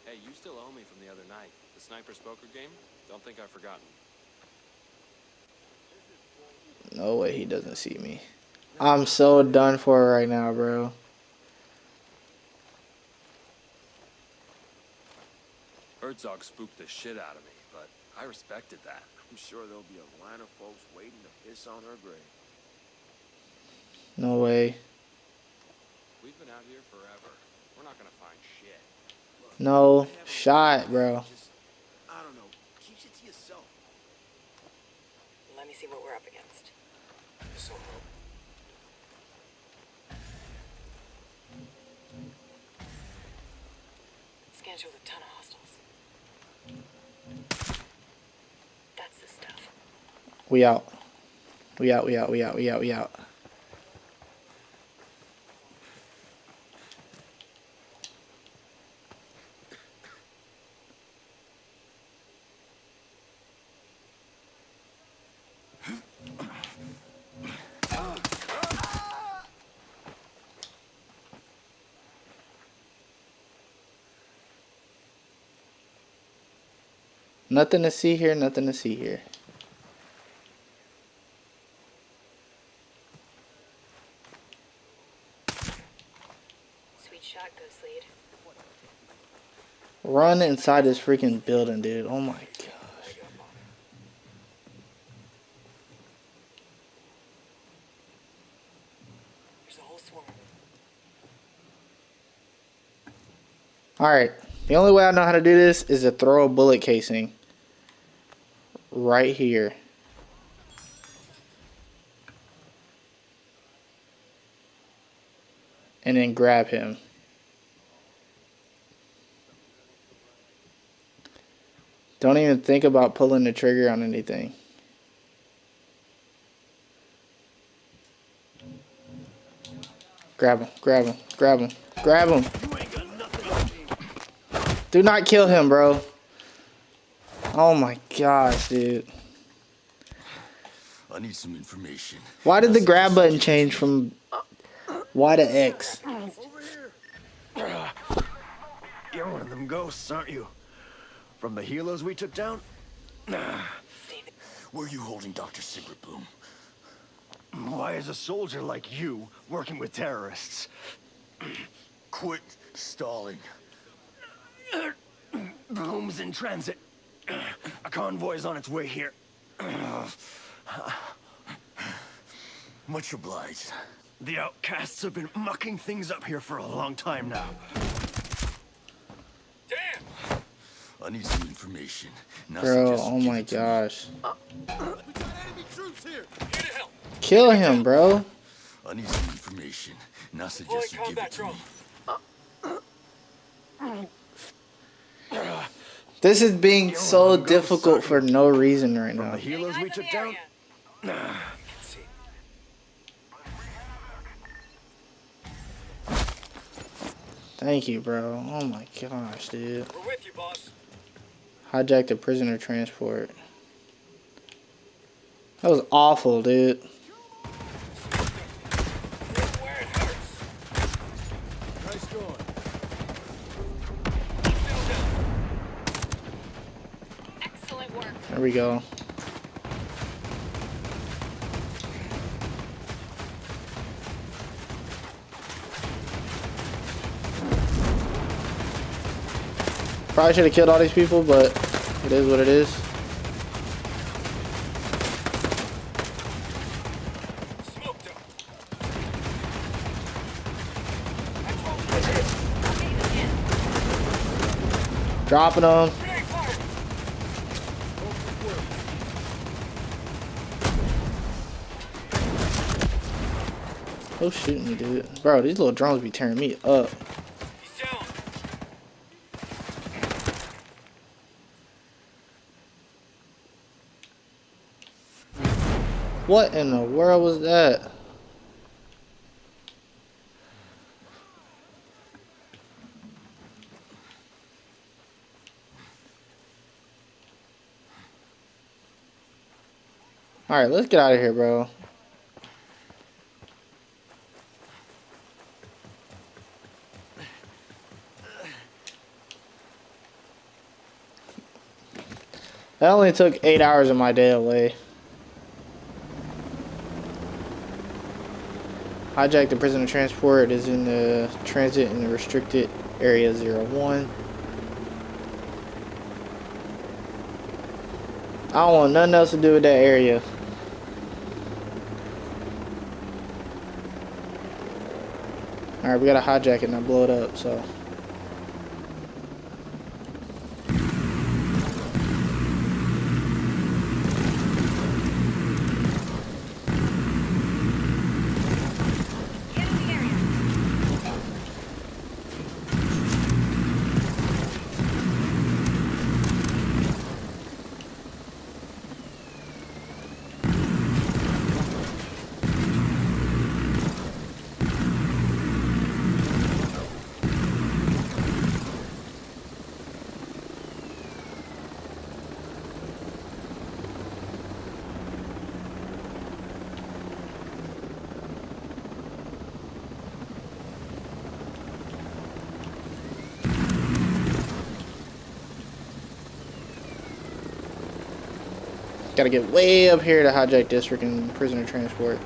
S4: Hey, you still owe me from the other night. The sniper's poker game? Don't think I've forgotten.
S2: No way he doesn't see me. I'm so done for right now, bro.
S4: Herzog spooked the shit out of me, but I respected that.
S13: I'm sure there'll be a line of folks waiting to piss on her grave.
S2: No way.
S4: We've been out here forever. We're not gonna find shit.
S2: No shot, bro.
S13: Just, I don't know, keep it to yourself.
S11: Let me see what we're up against.
S13: So,
S11: Scan shows a ton of hostiles. That's the stuff.
S2: We out. We out, we out, we out, we out, we out. Nothing to see here, nothing to see here.
S11: Sweet shot, Ghost Lead.
S2: Run inside this freaking building, dude. Oh my gosh.
S11: There's a whole swarm.
S2: Alright. The only way I know how to do this is to throw a bullet casing right here. And then grab him. Don't even think about pulling the trigger on anything. Grab him, grab him, grab him, grab him. Do not kill him, bro. Oh my gosh, dude.
S6: I need some information.
S2: Why did the grab button change from Y to X?
S8: You're one of them ghosts, aren't you? From the helos we took down?
S6: Where are you holding Dr. Sigrid Bloom?
S8: Why is a soldier like you working with terrorists?
S6: Quit stalling.
S8: Bloom's in transit. A convoy's on its way here.
S6: Much obliged.
S8: The outcasts have been mucking things up here for a long time now.
S4: Damn!
S6: I need some information. Not
S2: Bro,
S6: suggest
S2: oh
S6: you give
S2: my
S6: it to me.
S2: gosh.
S13: we got enemy troops here.
S4: Here to help.
S2: Kill him, bro.
S6: I need some information. Not suggest you give it to me.
S2: This is being so difficult for no reason right now.
S13: The healers we took down?
S2: Thank you, bro. Oh my gosh, dude.
S4: We're with you, boss.
S2: Hijacked the prisoner transport. That was awful, dude.
S13: Nice going.
S3: Excellent work.
S2: There we go. Probably should have killed all these people, but it is what it is. Dropping them. Oh, shooting me, dude. Bro, these little drones be tearing me up. What in the world was that? Alright, let's get out of here, bro. That only took 8 hours of my day away. Hijack the prisoner transport. It is in the transit in the restricted area 01. I don't want nothing else to do with that area. Alright, we gotta hijack it and not blow it up, so. Gotta get way up here to hijack this freaking prisoner transport.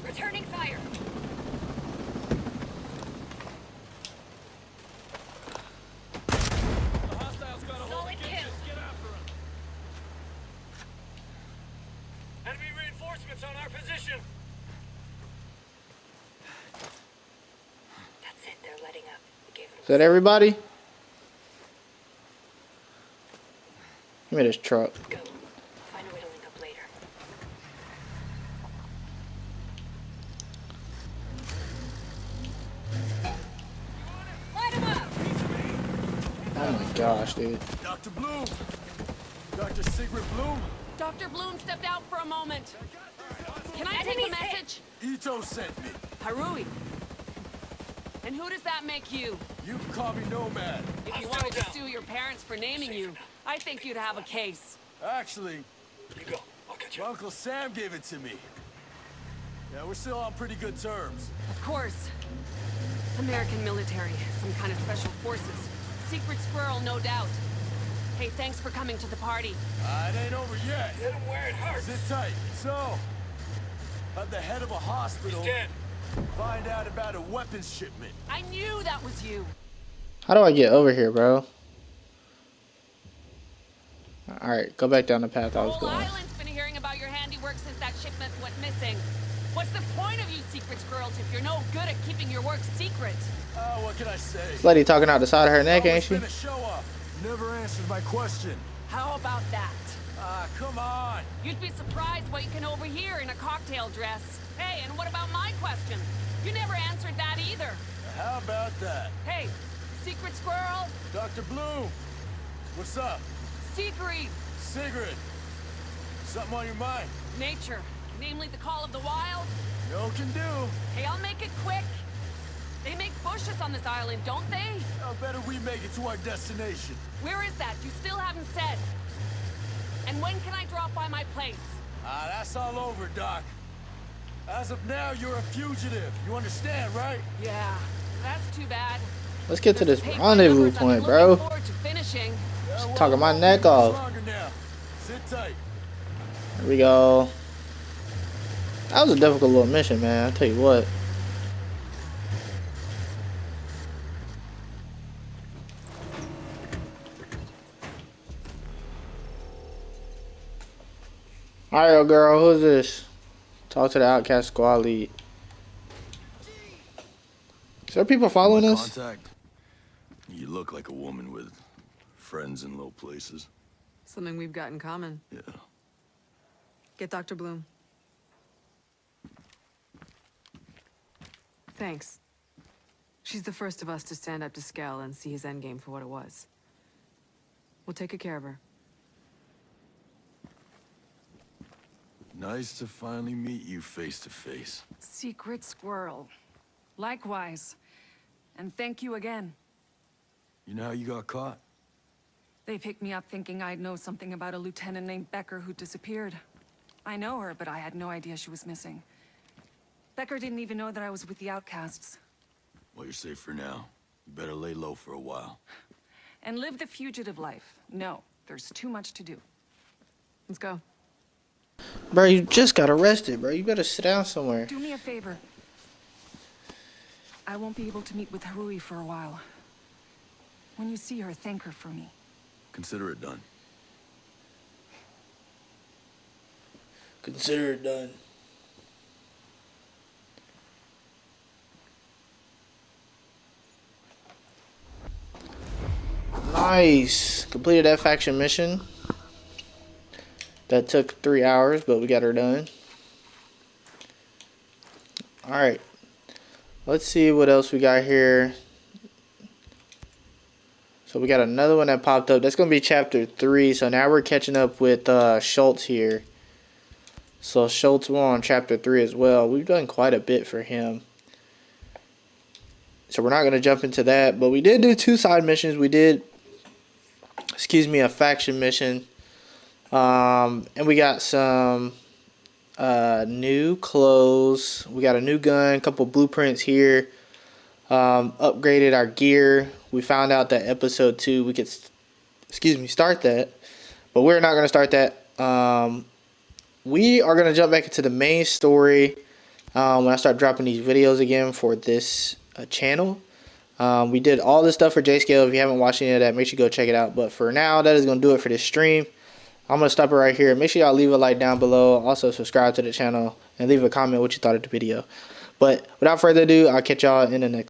S3: Returning fire.
S4: The hostiles got a hold
S3: Solid
S4: of
S3: kill.
S4: Gibson. Get after him. Enemy reinforcements on our position.
S11: That's it, they're letting up. We gave them
S2: Is that everybody? Give me this truck.
S11: go. Find a way to link up later.
S3: Light him up.
S2: Oh my gosh, dude.
S6: Dr. Bloom! Dr. Sigrid Bloom!
S3: Dr. Bloom stepped out for a moment. Can I take a message?
S6: Ito sent me.
S3: Harui. And who does that make you?
S6: You can call me Nomad.
S3: If you wanted to sue your parents for naming you, I think you'd have a case.
S6: Actually,
S4: You go. I'll catch you.
S6: your Uncle Sam gave it to me. Yeah, we're still on pretty good terms.
S3: Of course. American military, some kind of special forces. Secret squirrel, no doubt. Hey, thanks for coming to the party.
S6: It ain't over yet.
S4: Hit him where it hurts.
S6: Sit tight. So, at the head of a hospital,
S4: He's dead.
S6: find out about a weapons shipment.
S3: I knew that was you.
S2: How do I get over here, bro? Alright, go back down the path I was
S3: Whole
S2: going.
S3: island's been hearing about your handiwork since that shipment went missing. What's the point of you secret squirrels if you're no good at keeping your work secret?
S6: What can I say?
S2: This lady talking out the side of her neck, ain't
S6: Always
S2: she?
S6: been a show-up. Never answered my question.
S3: How about that?
S6: Come on.
S3: You'd be surprised what you can overhear in a cocktail dress. Hey, and what about my question? You never answered that either.
S6: How about that?
S3: Hey, Secret Squirrel!
S6: Dr. Bloom, what's up?
S3: Sigrid!
S6: Sigrid, something on your mind?
S3: Nature, namely the call of the wild.
S6: No can do.
S3: Hey, I'll make it quick. They make bushes on this island, don't they?
S6: How better we make it to our destination?
S3: Where is that? You still haven't said. And when can I drop by my place?
S6: That's all over, Doc. As of now, you're a fugitive. You understand, right?
S3: Yeah, that's too bad.
S2: Let's get to this rendezvous point, bro.
S3: Looking forward to finishing.
S2: Talking my neck off.
S6: Sit tight.
S2: Here we go. That was a difficult little mission, man. I'll tell you what. Alright, yo, girl. Who's this? Talk to the Outcast Squad lead. Is there people following us?
S6: Contact. You look like a woman with friends in low places.
S14: Something we've got in common.
S6: Yeah.
S14: Get Dr. Bloom. Thanks. She's the first of us to stand up to Skell and see his endgame for what it was. We'll take good care of her.
S6: Nice to finally meet you face to face.
S3: Secret Squirrel. Likewise. And thank you again.
S6: You know how you got caught?
S3: They picked me up thinking I'd know something about a lieutenant named Becker who disappeared. I know her, but I had no idea she was missing. Becker didn't even know that I was with the Outcasts.
S6: Well, you're safe for now. You better lay low for a while.
S3: And live the fugitive life. No, there's too much to do.
S14: Let's go.
S2: Bro, you just got arrested, bro. You better sit down somewhere.
S3: Do me a favor. I won't be able to meet with Harui for a while. When you see her, thank her for me.
S6: Consider it done.
S2: Consider it done. Nice. Completed that faction mission. That took 3 hours, but we got her done. Alright. Let's see what else we got here. So we got another one that popped up. That's going to be chapter 3. So now we're catching up with Schultz here. So Schultz we're on chapter 3 as well. We've done quite a bit for him. So we're not going to jump into that. But we did do 2 side missions. We did, a faction mission. And we got some new clothes. We got a new gun, a couple blueprints here. Upgraded our gear. We found out that episode 2 we could start that, but we're not going to start that. We are going to jump back into the main story when I start dropping these videos again for this channel. We did all this stuff for J-Scale. If you haven't watched any of that, make sure you go check it out. But for now, that is going to do it for this stream. I'm going to stop it right here. Make sure y'all leave a like down below. Also, subscribe to the channel and leave a comment what you thought of the video. But without further ado, I'll catch y'all in the next